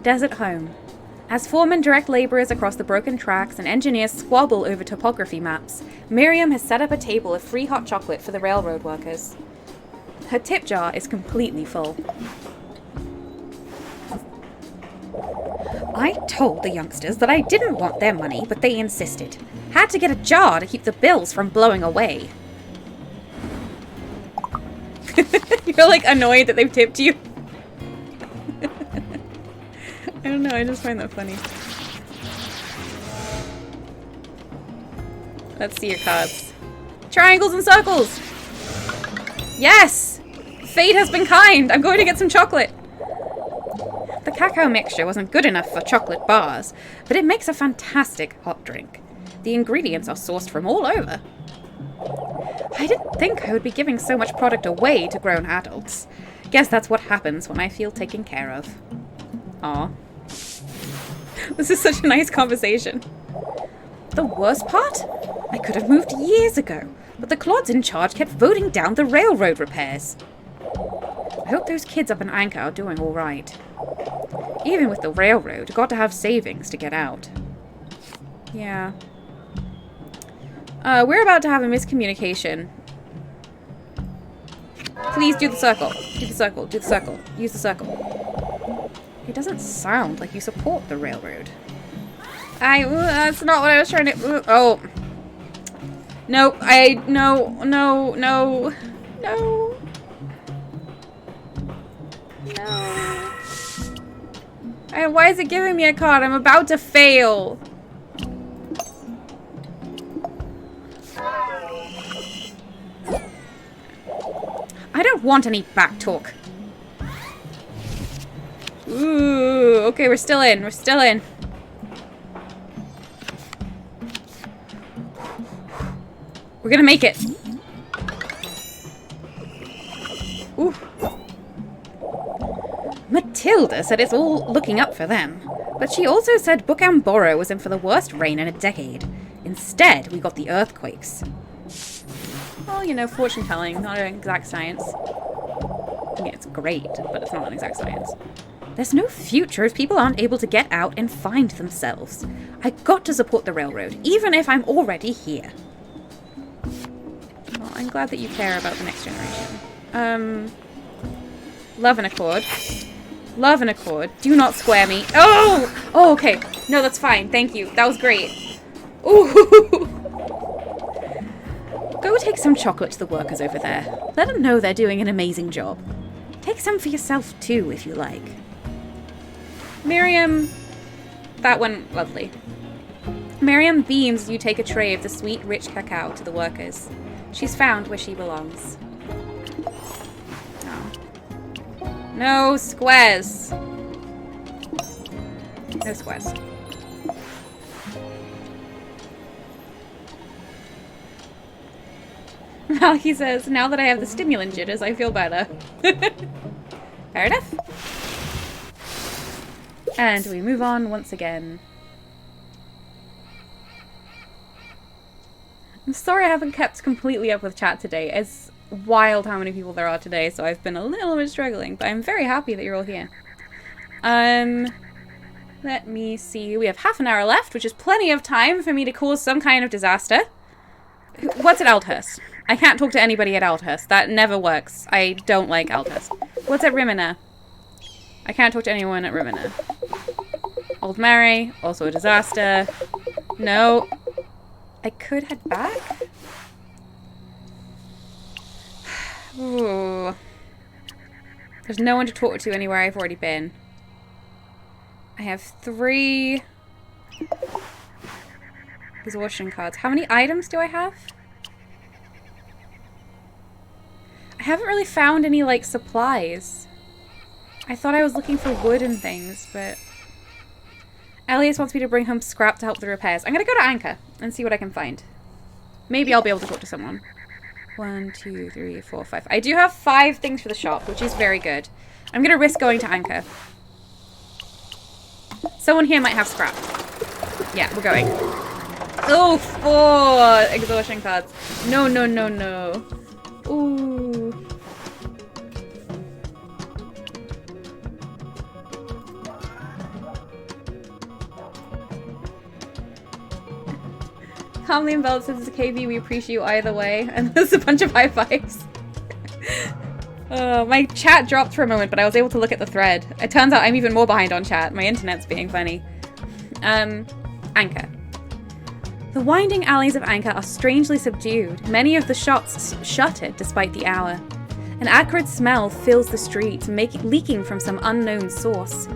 Desert home. As foremen direct laborers across the broken tracks and engineers squabble over topography maps, Miriam has set up a table of free hot chocolate for the railroad workers. Her tip jar is completely full. I told the youngsters that I didn't want their money, but they insisted. Had to get a jar to keep the bills from blowing away. You're like annoyed that they've tipped you. I don't know, I just find that funny. Let's see your cards. Triangles and circles! Yes! Fate has been kind! I'm going to get some chocolate! The cacao mixture wasn't good enough for chocolate bars, but it makes a fantastic hot drink. The ingredients are sourced from all over. I didn't think I would be giving so much product away to grown adults. Guess that's what happens when I feel taken care of. Aw. This is such a nice conversation. The worst part? I could have moved years ago, but the clods in charge kept voting down the railroad repairs. I hope those kids up in Anchor are doing all right. Even with the railroad, got to have savings to get out. Yeah. We're about to have a miscommunication. Please do the circle. Do the circle. Do the circle. Use the circle. It doesn't sound like you support the railroad. That's not what I was trying to... oh. Nope. No. Why is it giving me a card? I'm about to fail. I don't want any back talk. Ooh, okay, we're still in. We're still in. We're gonna make it. Ooh. Matilda said it's all looking up for them, but she also said Bookamboro was in for the worst rain in a decade. Instead, we got the earthquakes. Well, you know, fortune telling, not an exact science. I mean, it's great, but it's not an exact science. There's no future if people aren't able to get out and find themselves. I got to support the railroad, even if I'm already here. Well, I'm glad that you care about the next generation. Love and accord. Love and accord. Do not square me. Oh! Oh, okay. No, that's fine. Thank you. That was great. Ooh! Go take some chocolate to the workers over there. Let them know they're doing an amazing job. Take some for yourself too, if you like. Miriam... That went lovely. Miriam beams as you take a tray of the sweet, rich cacao to the workers. She's found where she belongs. Oh. No squares. No squares. Malky says, now that I have the stimulant jitters, I feel better. Fair enough. And we move on once again. I'm sorry I haven't kept completely up with chat today. It's wild how many people there are today, so I've been a little bit struggling, but I'm very happy that you're all here. Let me see. We have half an hour left, which is plenty of time for me to cause some kind of disaster. What's at Aldhurst? I can't talk to anybody at Aldhurst. That never works. I don't like Aldhurst. What's at Rimina? I can't talk to anyone at Rimina. Old Mary, also a disaster. No. I could head back? Ooh. There's no one to talk to anywhere I've already been. I have 3 exhaustion cards. How many items do I have? I haven't really found any, like, supplies. I thought I was looking for wood and things, but... Elias wants me to bring home scrap to help with the repairs. I'm gonna go to Anchor and see what I can find. Maybe I'll be able to talk to someone. 1, 2, 3, 4, 5. I do have 5 things for the shop, which is very good. I'm gonna risk going to Anchor. Someone here might have scrap. Yeah, we're going. Oh, 4 exhaustion cards. No, no, no, no. Ooh. Calmly and Bella says, KB, we appreciate you either way. And there's a bunch of high fives. My chat dropped for a moment, but I was able to look at the thread. It turns out I'm even more behind on chat. My internet's being funny. Anchor. The winding alleys of Anchor are strangely subdued, many of the shops shuttered despite the hour. An acrid smell fills the streets, leaking from some unknown source.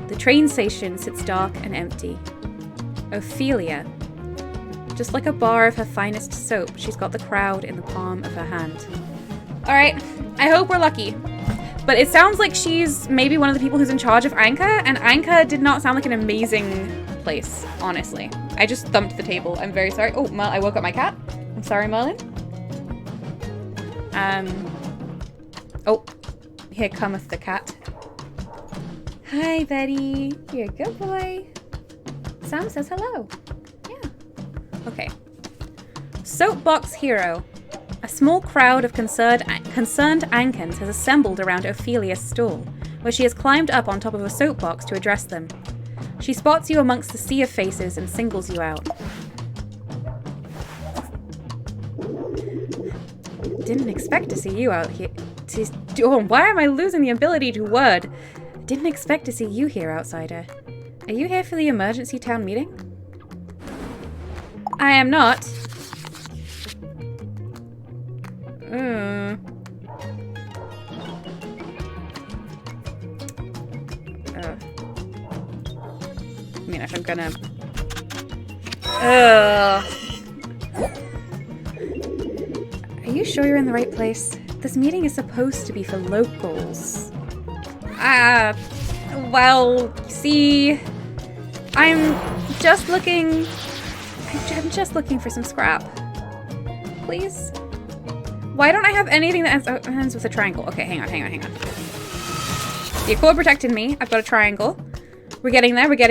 The train station sits dark and empty. Ophelia. Just like a bar of her finest soap, she's got the crowd in the palm of her hand. Alright, I hope we're lucky. But it sounds like she's maybe one of the people who's in charge of Anchor, and Anchor did not sound like an amazing place, honestly. I just thumped the table. I'm very sorry. Oh, I woke up my cat. I'm sorry, Merlin. Oh, here cometh the cat. Hi, Betty. You're a good boy. Sam says hello. Yeah. Okay. Soapbox Hero. A small crowd of concerned Ankans has assembled around Ophelia's stall, where she has climbed up on top of a soapbox to address them. She spots you amongst the sea of faces and singles you out. Didn't expect to see you out here. Oh, why am I losing the ability to word? Didn't expect to see you here, outsider. Are you here for the emergency town meeting? I am not. I mean, if I'm gonna... Are you sure you're in the right place? This meeting is supposed to be for locals. Well, see... I'm just looking for some scrap. Please? Why don't I have anything that ends with a triangle? Okay, hang on. The Accord protected me. I've got a triangle. We're getting there. We get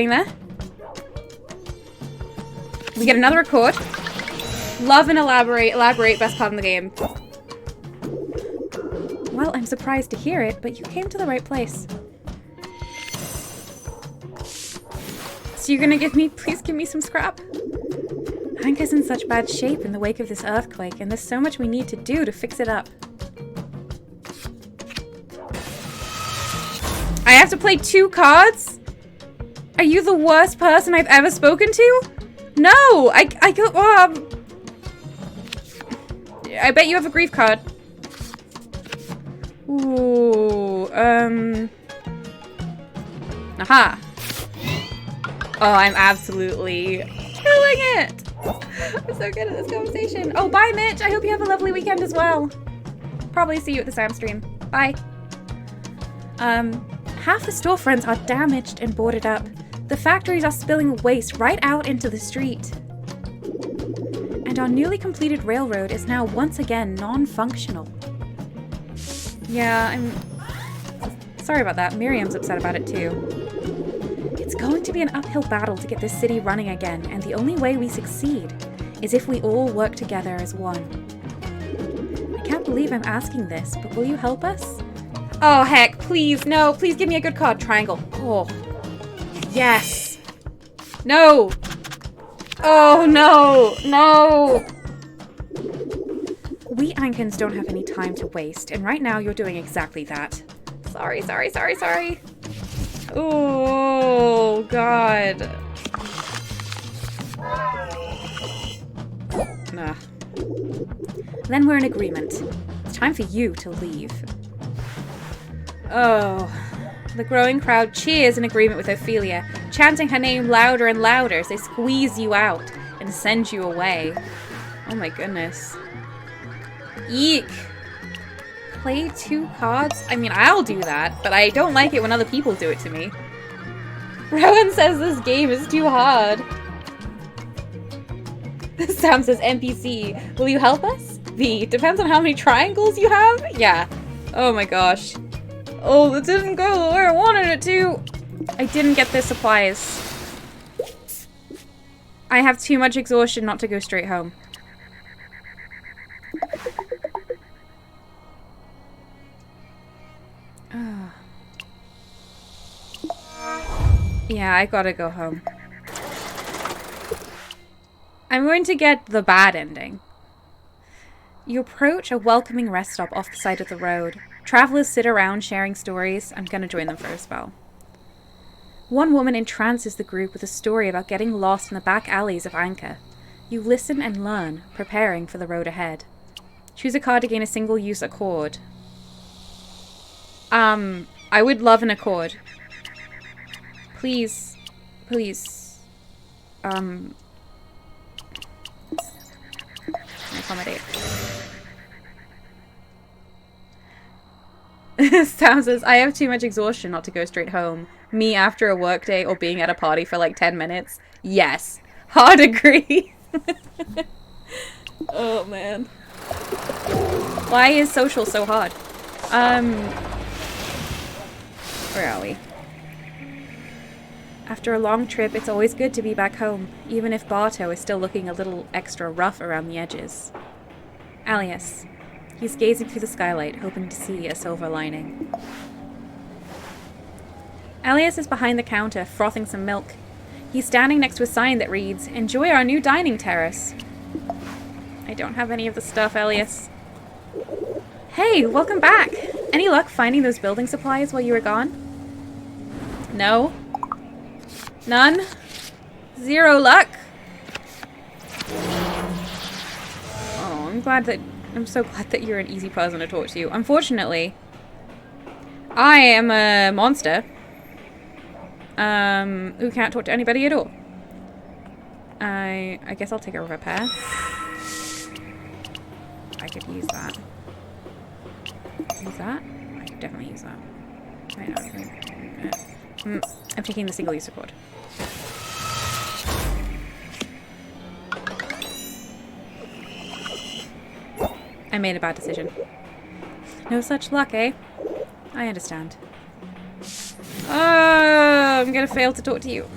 another Accord. Love and elaborate, best card in the game. Well, I'm surprised to hear it, but you came to the right place. So you're gonna please give me some scrap? Anchor's in such bad shape in the wake of this earthquake, and there's so much we need to do to fix it up. I have to play 2 cards? Are you the worst person I've ever spoken to? No! I bet you have a grief card. Ooh, aha. Oh, I'm absolutely killing it! I'm so good at this conversation. Oh, bye, Mitch! I hope you have a lovely weekend as well. Probably see you at the Sam stream. Bye. Half the storefronts are damaged and boarded up. The factories are spilling waste right out into the street. And our newly completed railroad is now once again non-functional. Yeah, I'm sorry about that. Miriam's upset about it too. It's going to be an uphill battle to get this city running again, and the only way we succeed is if we all work together as one. I can't believe I'm asking this, but will you help us? Oh, heck, please, no, please give me a good card. Triangle. Oh, yes. No. Oh, no, no. We Ankans don't have any time to waste, and right now you're doing exactly that. Sorry. Oh, God. Nah. Then we're in agreement. It's time for you to leave. Oh. The growing crowd cheers in agreement with Ophelia, chanting her name louder and louder as they squeeze you out and send you away. Oh my goodness. Eek. Play 2 cards? I mean, I'll do that, but I don't like it when other people do it to me. Rowan says this game is too hard. Sam says NPC. Will you help us? V. Depends on how many triangles you have? Yeah. Oh my gosh. Oh, that didn't go where I wanted it to. I didn't get the supplies. I have too much exhaustion not to go straight home. Yeah, I gotta go home. I'm going to get the bad ending. You approach a welcoming rest stop off the side of the road. Travelers sit around sharing stories. I'm going to join them for a spell. One woman entrances the group with a story about getting lost in the back alleys of Anka. You listen and learn, preparing for the road ahead. Choose a card to gain a single-use accord. I would love an accord. Please. Please. Accommodate. Sam says, I have too much exhaustion not to go straight home. Me after a work day or being at a party for like 10 minutes. Yes. Hard agree. Oh, man. Why is social so hard? Where are we? After a long trip, it's always good to be back home, even if Barto is still looking a little extra rough around the edges. Alias. He's gazing through the skylight, hoping to see a silver lining. Alias is behind the counter, frothing some milk. He's standing next to a sign that reads, "Enjoy our new dining terrace." I don't have any of the stuff, Alias. Hey, welcome back! Any luck finding those building supplies while you were gone? No. None? Zero luck? Oh, I'm so glad that you're an easy person to talk to. Unfortunately, I am a monster. Who can't talk to anybody at all. I guess I'll take a repair. I could use that. Use that? I could definitely use that. I'm taking the single-use accord. I made a bad decision. No such luck, eh? I understand. I'm gonna fail to talk to you.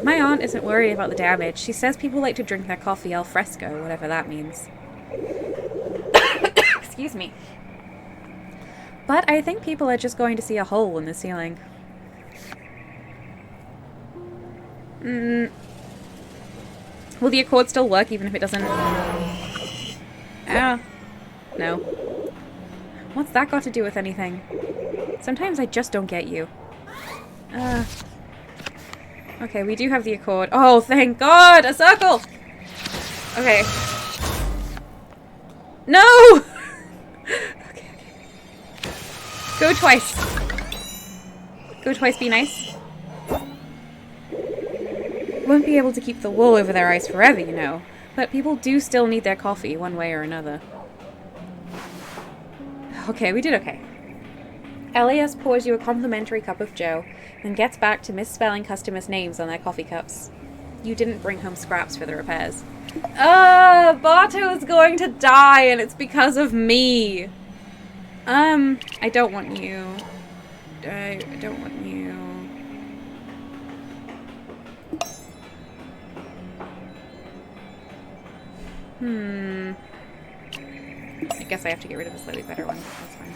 My aunt isn't worried about the damage. She says people like to drink their coffee al fresco, whatever that means. Excuse me. But I think people are just going to see a hole in the ceiling. Will the accord still work even if it doesn't? No. What's that got to do with anything? Sometimes I just don't get you. Okay, we do have the accord. Oh, thank God! A circle! Okay. No! Okay. Go twice. Go twice, be nice. Won't be able to keep the wool over their eyes forever, you know. But people do still need their coffee, one way or another. Okay, we did okay. Elias pours you a complimentary cup of joe, then gets back to misspelling customers' names on their coffee cups. You didn't bring home scraps for the repairs. Barto is going to die, and it's because of me. I don't want you. I don't want you. I guess I have to get rid of a slightly better one. That's fine.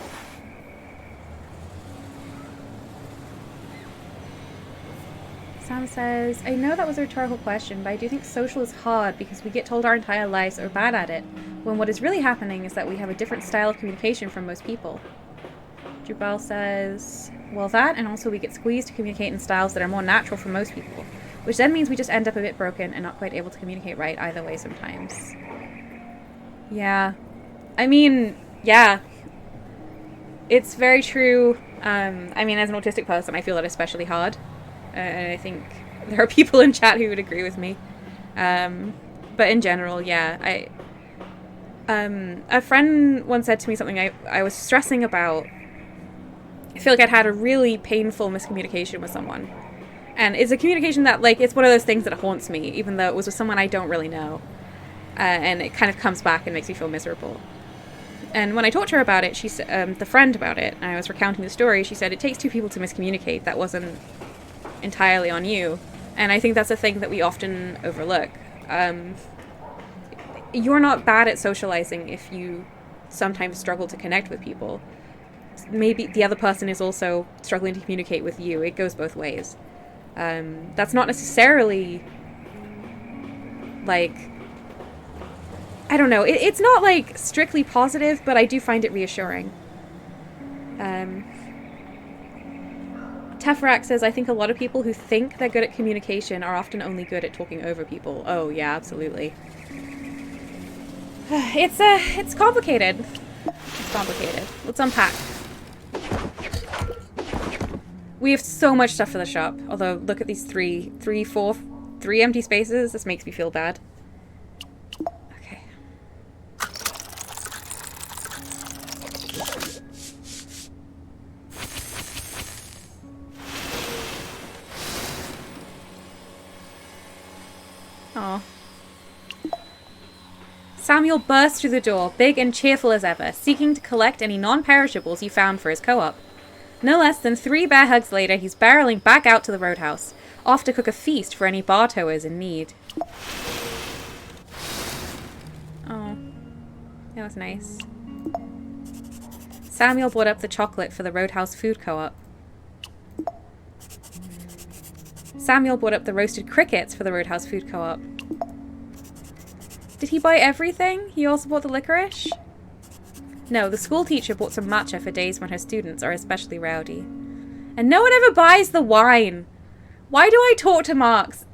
Sam says, I know that was a rhetorical question, but I do think social is hard because we get told our entire lives that we're bad at it, when what is really happening is that we have a different style of communication from most people. Jubal says, well, that, and also we get squeezed to communicate in styles that are more natural for most people, which then means we just end up a bit broken and not quite able to communicate right either way sometimes. Yeah. I mean, yeah. It's very true. I mean, as an autistic person, I feel that especially hard. And I think there are people in chat who would agree with me. But in general, yeah. A friend once said to me something I was stressing about. I feel like I'd had a really painful miscommunication with someone. And it's a communication that, like, it's one of those things that haunts me, even though it was with someone I don't really know. And it kind of comes back and makes me feel miserable. And when I talked to her about it, she said, the friend about it, and I was recounting the story, she said, it takes two people to miscommunicate. That wasn't entirely on you. And I think that's a thing that we often overlook. You're not bad at socializing if you sometimes struggle to connect with people. Maybe the other person is also struggling to communicate with you. It goes both ways. That's not necessarily like, I don't know. It's not, like, strictly positive, but I do find it reassuring. Teferac says, I think a lot of people who think they're good at communication are often only good at talking over people. Oh, yeah, absolutely. It's complicated. It's complicated. Let's unpack. We have so much stuff for the shop. Although, look at these three empty spaces. This makes me feel bad. Okay. Aw. Samuel burst through the door, big and cheerful as ever, seeking to collect any non-perishables he found for his co-op. No less than 3 bear hugs later, he's barreling back out to the roadhouse, off to cook a feast for any bar towers in need. Oh, that was nice. Samuel brought up the chocolate for the Roadhouse Food Co-op. Samuel brought up the roasted crickets for the Roadhouse Food Co-op. Did he buy everything? He also bought the licorice? No, the school teacher bought some matcha for days when her students are especially rowdy. And no one ever buys the wine. Why do I talk to Marks?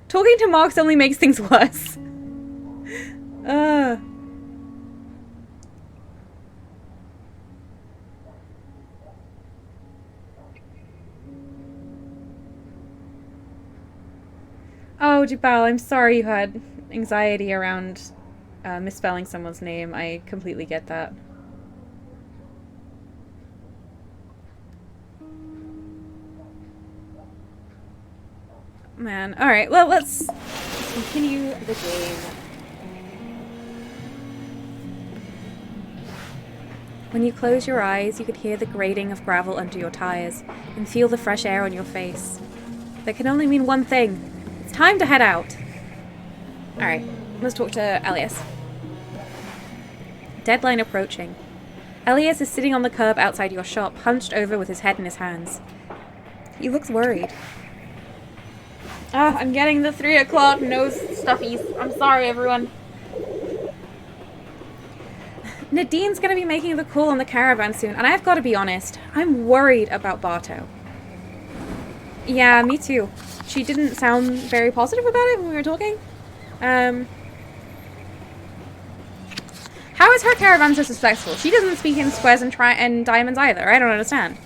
Talking to Marks only makes things worse. Oh, Jabal, I'm sorry you had anxiety around misspelling someone's name. I completely get that. Man, alright, well, let's continue the game. When you close your eyes, you can hear the grating of gravel under your tires and feel the fresh air on your face. That can only mean one thing. It's time to head out. Alright, let's talk to Elias. Deadline approaching. Elias is sitting on the curb outside your shop, hunched over with his head in his hands. He looks worried. I'm getting the 3 o'clock nose stuffies. I'm sorry, everyone. Nadine's gonna be making the call on the caravan soon, and I've got to be honest, I'm worried about Barto. Yeah, me too. She didn't sound very positive about it when we were talking. How is her caravan so successful? She doesn't speak in squares and diamonds either. I don't understand.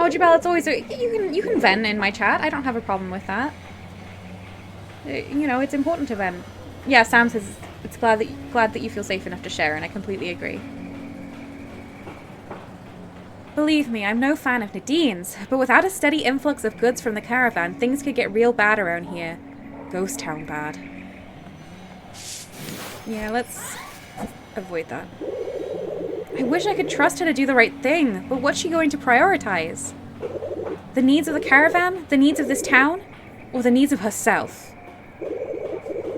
Oh, Jabel, it's always you can vent in my chat. I don't have a problem with that. You know, it's important to vent. Yeah, Sam says it's glad that you feel safe enough to share, and I completely agree. Believe me, I'm no fan of Nadine's, but without a steady influx of goods from the caravan, things could get real bad around here. Ghost town bad. Yeah, let's avoid that. I wish I could trust her to do the right thing, but what's she going to prioritize? The needs of the caravan? The needs of this town? Or the needs of herself?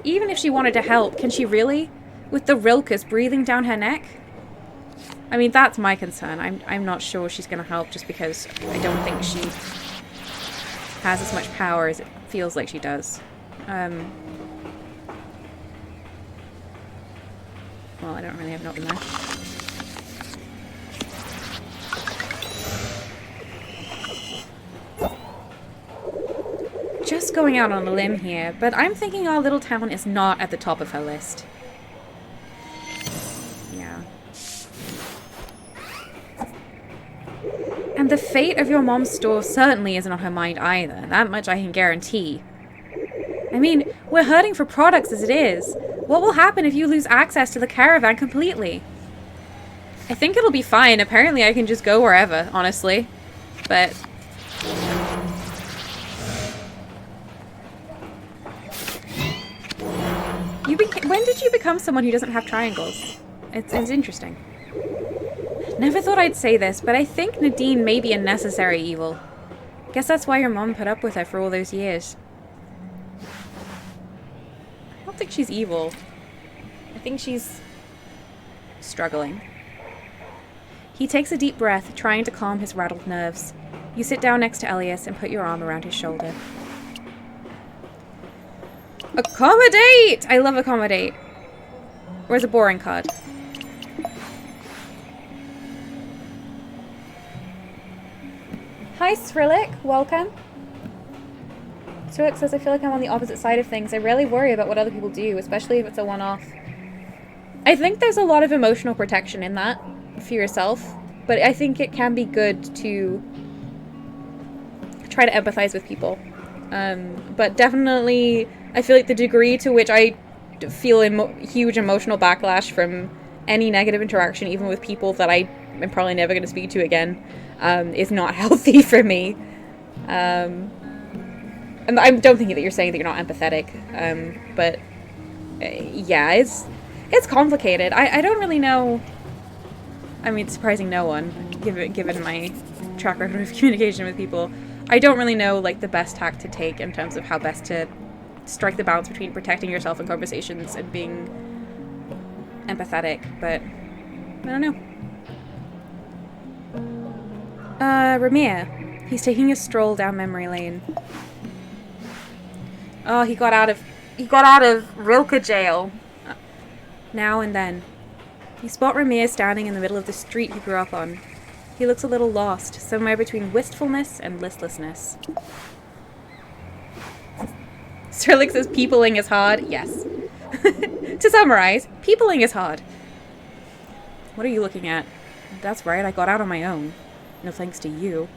Even if she wanted to help, can she really? With the Rilkers breathing down her neck? I mean, that's my concern. I'm not sure she's going to help just because I don't think she has as much power as it feels like she does. Well, I don't really have nothing there. Just going out on a limb here, but I'm thinking our little town is not at the top of her list. Yeah. And the fate of your mom's store certainly isn't on her mind either. That much I can guarantee. I mean, we're hurting for products as it is. What will happen if you lose access to the caravan completely? I think it'll be fine. Apparently I can just go wherever, honestly. But... when did you become someone who doesn't have triangles? It's interesting. Never thought I'd say this, but I think Nadine may be a necessary evil. Guess that's why your mom put up with her for all those years. I don't think she's evil. I think she's struggling. He takes a deep breath, trying to calm his rattled nerves. You sit down next to Elias and put your arm around his shoulder. Accommodate! I love accommodate. Where's a boring card? Hi, Srillik. Welcome. Srillik says, I feel like I'm on the opposite side of things. I rarely worry about what other people do, especially if it's a one-off. I think there's a lot of emotional protection in that for yourself, but I think it can be good to try to empathize with people. But definitely, I feel like the degree to which I feel huge emotional backlash from any negative interaction, even with people that I am probably never going to speak to again, is not healthy for me. And I don't think that you're saying that you're not empathetic, but yeah, it's complicated. I don't really know. I mean, surprising no one, given my track record of communication with people. I don't really know, like, the best tack to take in terms of how best to strike the balance between protecting yourself in conversations and being empathetic, but I don't know. Ramir. He's taking a stroll down memory lane. Oh, he got out of Rilke jail. Now and then. You spot Ramir standing in the middle of the street he grew up on. He looks a little lost, somewhere between wistfulness and listlessness. Srillik says peopling is hard. Yes. To summarize, peopling is hard. What are you looking at? That's right, I got out on my own. No thanks to you.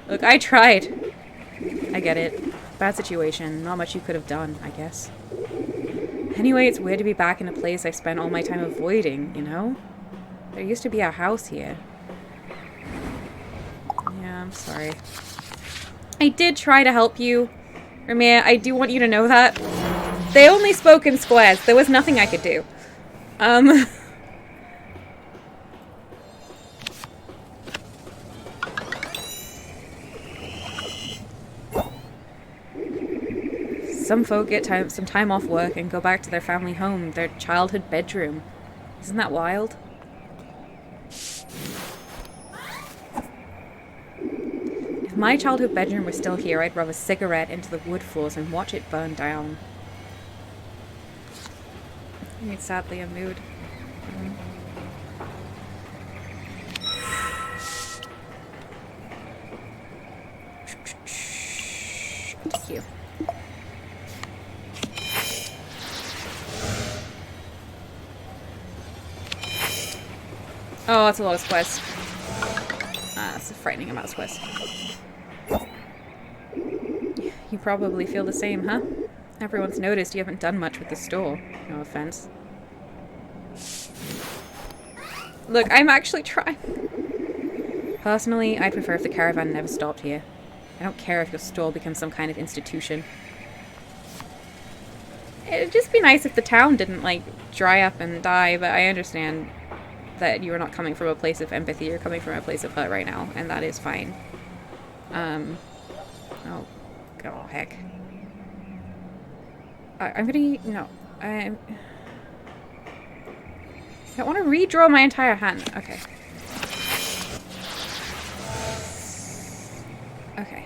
Look, I tried. I get it. Bad situation. Not much you could have done, I guess. Anyway, it's weird to be back in a place I spent all my time avoiding, you know? There used to be a house here. Yeah, I'm sorry. I did try to help you, Ramir. I do want you to know that. They only spoke in squares. There was nothing I could do. Some folk get some time off work and go back to their family home, their childhood bedroom. Isn't that wild? If my childhood bedroom were still here, I'd rub a cigarette into the wood floors and watch it burn down. I need sadly a mood. Thank you. Oh, that's a lot of squares. That's a frightening amount of squares. You probably feel the same, huh? Everyone's noticed you haven't done much with the store. No offense. Look, I'm actually trying. Personally, I'd prefer if the caravan never stopped here. I don't care if your store becomes some kind of institution. It'd just be nice if the town didn't, like, dry up and die, but I understand that you are not coming from a place of empathy, you're coming from a place of hurt right now, and that is fine. Oh, heck. I'm gonna, no, I want to redraw my entire hand. Okay. Okay.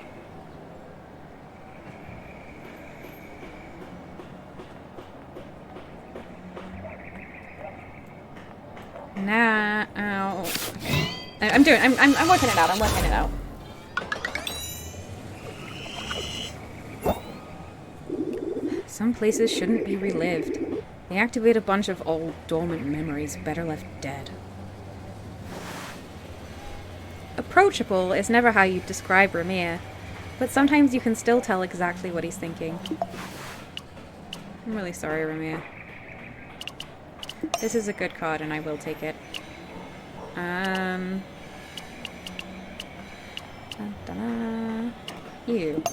Nah, ow. Okay. I'm working it out, I'm working it out. Some places shouldn't be relived. They activate a bunch of old, dormant memories better left dead. Approachable is never how you describe Ramir, but sometimes you can still tell exactly what he's thinking. I'm really sorry, Ramir. This is a good card, and I will take it. You.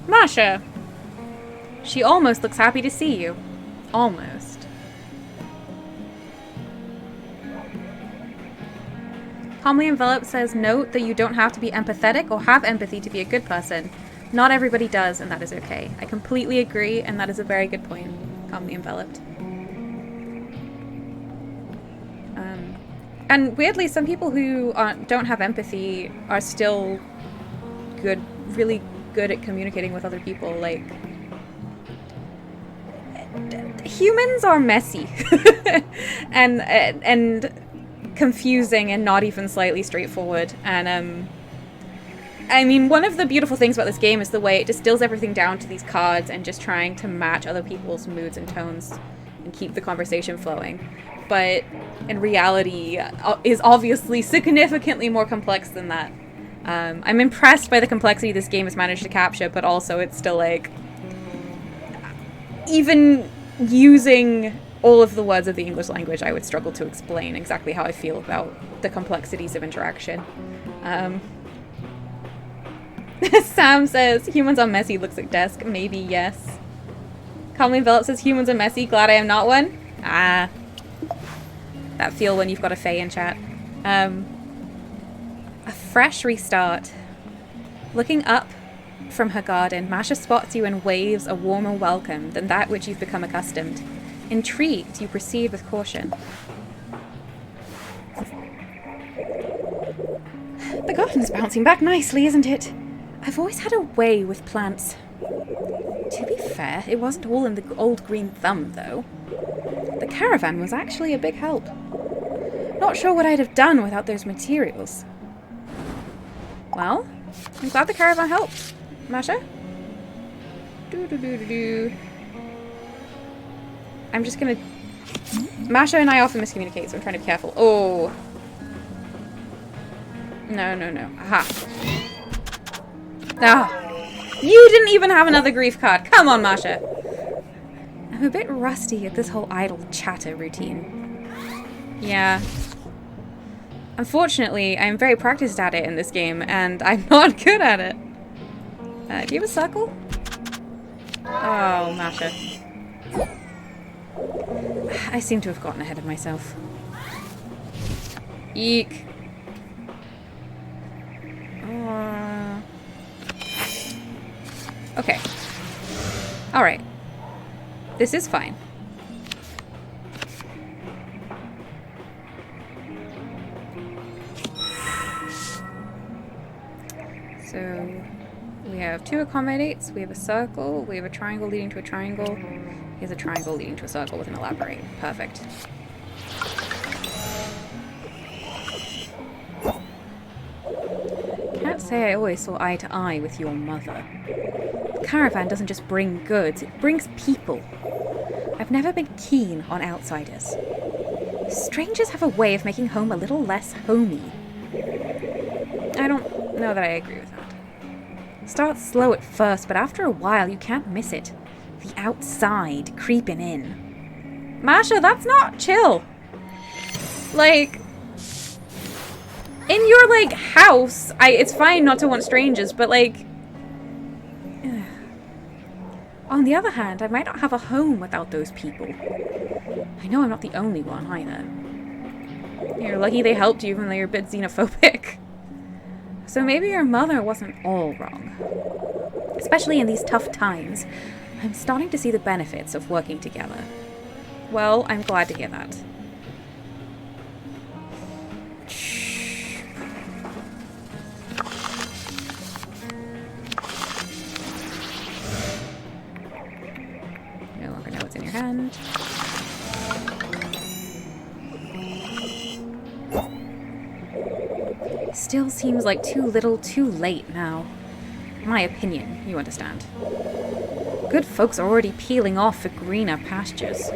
Masha! She almost looks happy to see you. Almost. Calmly Enveloped says, note that you don't have to be empathetic or have empathy to be a good person. Not everybody does, and that is okay. I completely agree, and that is a very good point. Calmly Enveloped. And weirdly, some people who don't have empathy are still good, really good at communicating with other people. Like, humans are messy and confusing and not even slightly straightforward. And I mean, one of the beautiful things about this game is the way it distills everything down to these cards and just trying to match other people's moods and tones and keep the conversation flowing. But in reality, is obviously significantly more complex than that. I'm impressed by the complexity this game has managed to capture, but also it's still like, even using all of the words of the English language, I would struggle to explain exactly how I feel about the complexities of interaction. Sam says, humans are messy, looks like desk. Maybe, yes. Calmly Enveloped says, humans are messy, glad I am not one. Ah. That feel when you've got a fae in chat. A fresh restart. Looking up from her garden, Masha spots you and waves a warmer welcome than that which you've become accustomed. Intrigued, you proceed with caution. The garden's bouncing back nicely, isn't it? I've always had a way with plants. To be fair, it wasn't all in the old green thumb, though. The caravan was actually a big help. Not sure what I'd have done without those materials. Well, I'm glad the caravan helped. Masha? I'm just gonna... Masha and I often miscommunicate, so I'm trying to be careful. Oh. No, no, no. Aha. Ah. You didn't even have another grief card. Come on, Masha. I'm a bit rusty at this whole idle chatter routine. Yeah. Unfortunately, I'm very practiced at it in this game, and I'm not good at it. Do you have a circle? Oh, Masha. I seem to have gotten ahead of myself. Eek. Okay. Alright. This is fine. So, we have 2 accommodates, we have a circle, we have a triangle leading to a triangle. Here's a triangle leading to a circle with an elaborate. Perfect. Can't say I always saw eye to eye with your mother. The caravan doesn't just bring goods, it brings people. I've never been keen on outsiders. Strangers have a way of making home a little less homey. I don't know that I agree with that. Starts slow at first, but after a while you can't miss it. The outside creeping in. Masha, that's not chill. Like, in your, like, house, it's fine not to want strangers, but, like, on the other hand, I might not have a home without those people. I know I'm not the only one, either. You're lucky they helped you even though you're a bit xenophobic. So maybe your mother wasn't all wrong. Especially in these tough times, I'm starting to see the benefits of working together. Well, I'm glad to hear that. No longer know what's in your hand. Still seems like too little too late now. My opinion, you understand. Good folks are already peeling off for greener pastures.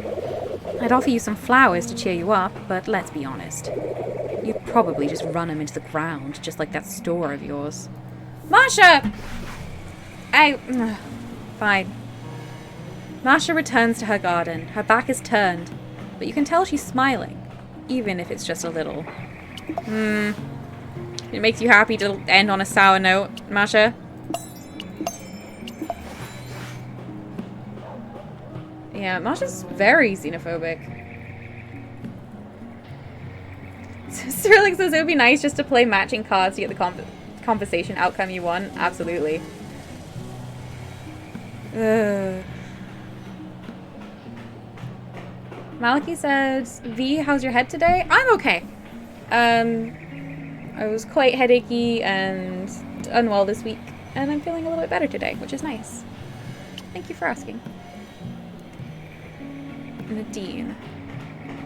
I'd offer you some flowers to cheer you up, but let's be honest. You'd probably just run them into the ground, just like that store of yours. Masha! Fine. Masha returns to her garden. Her back is turned, but you can tell she's smiling, even if it's just a little. It makes you happy to end on a sour note, Masha? Yeah, Masha's very xenophobic. Sterling says it would be nice just to play matching cards to get the conversation outcome you want. Absolutely. Maliki says, V, how's your head today? I'm okay. I was quite headachy and unwell this week, and I'm feeling a little bit better today, which is nice. Thank you for asking. Nadine.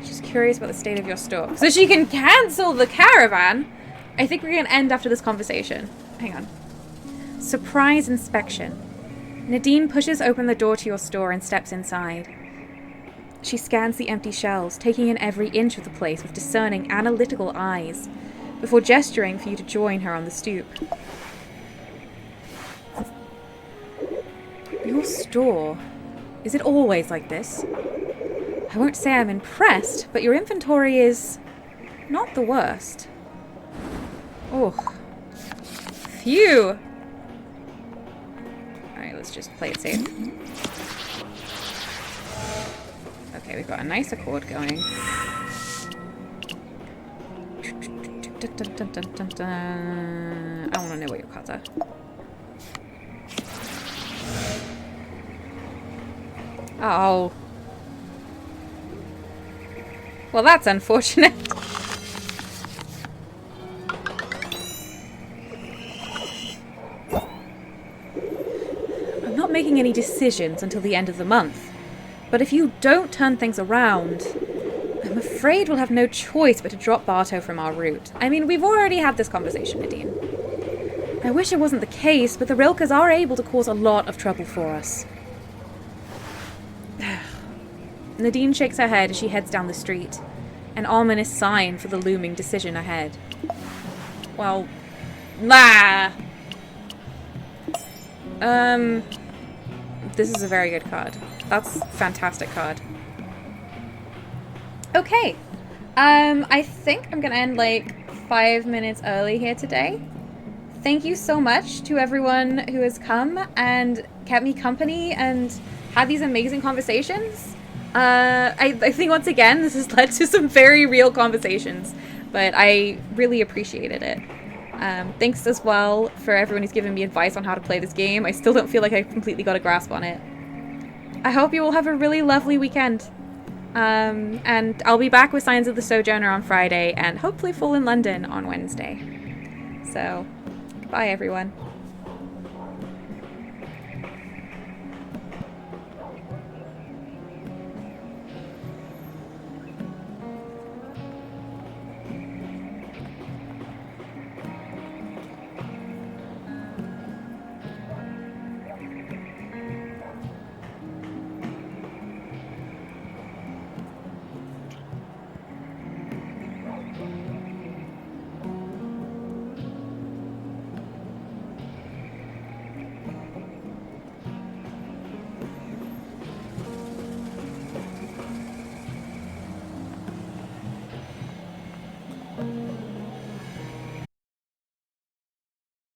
She's curious about the state of your store. So she can cancel the caravan! I think we're going to end after this conversation. Hang on. Surprise inspection. Nadine pushes open the door to your store and steps inside. She scans the empty shelves, taking in every inch of the place with discerning, analytical eyes, before gesturing for you to join her on the stoop. Your store. Is it always like this? I won't say I'm impressed, but your inventory is not the worst. Oh. Phew! Alright, let's just play it safe. Okay, we've got a nice accord going. Dun, dun, dun, dun. I want to know what your cards are. Oh. Well, that's unfortunate. I'm not making any decisions until the end of the month. But if you don't turn things around, I'm afraid we'll have no choice but to drop Barto from our route. I mean, we've already had this conversation, Nadine. I wish it wasn't the case, but the Rilkers are able to cause a lot of trouble for us. Nadine shakes her head as she heads down the street, an ominous sign for the looming decision ahead. Well, this is a very good card. That's a fantastic card. Okay. I think I'm gonna end like 5 minutes early here today. Thank you so much to everyone who has come and kept me company and had these amazing conversations. I think once again this has led to some very real conversations, but I really appreciated it. Thanks as well for everyone who's given me advice on how to play this game. I still don't feel like I completely got a grasp on it. I hope you all have a really lovely weekend. And I'll be back with Signs of the Sojourner on Friday and hopefully full in London on Wednesday. So, bye everyone.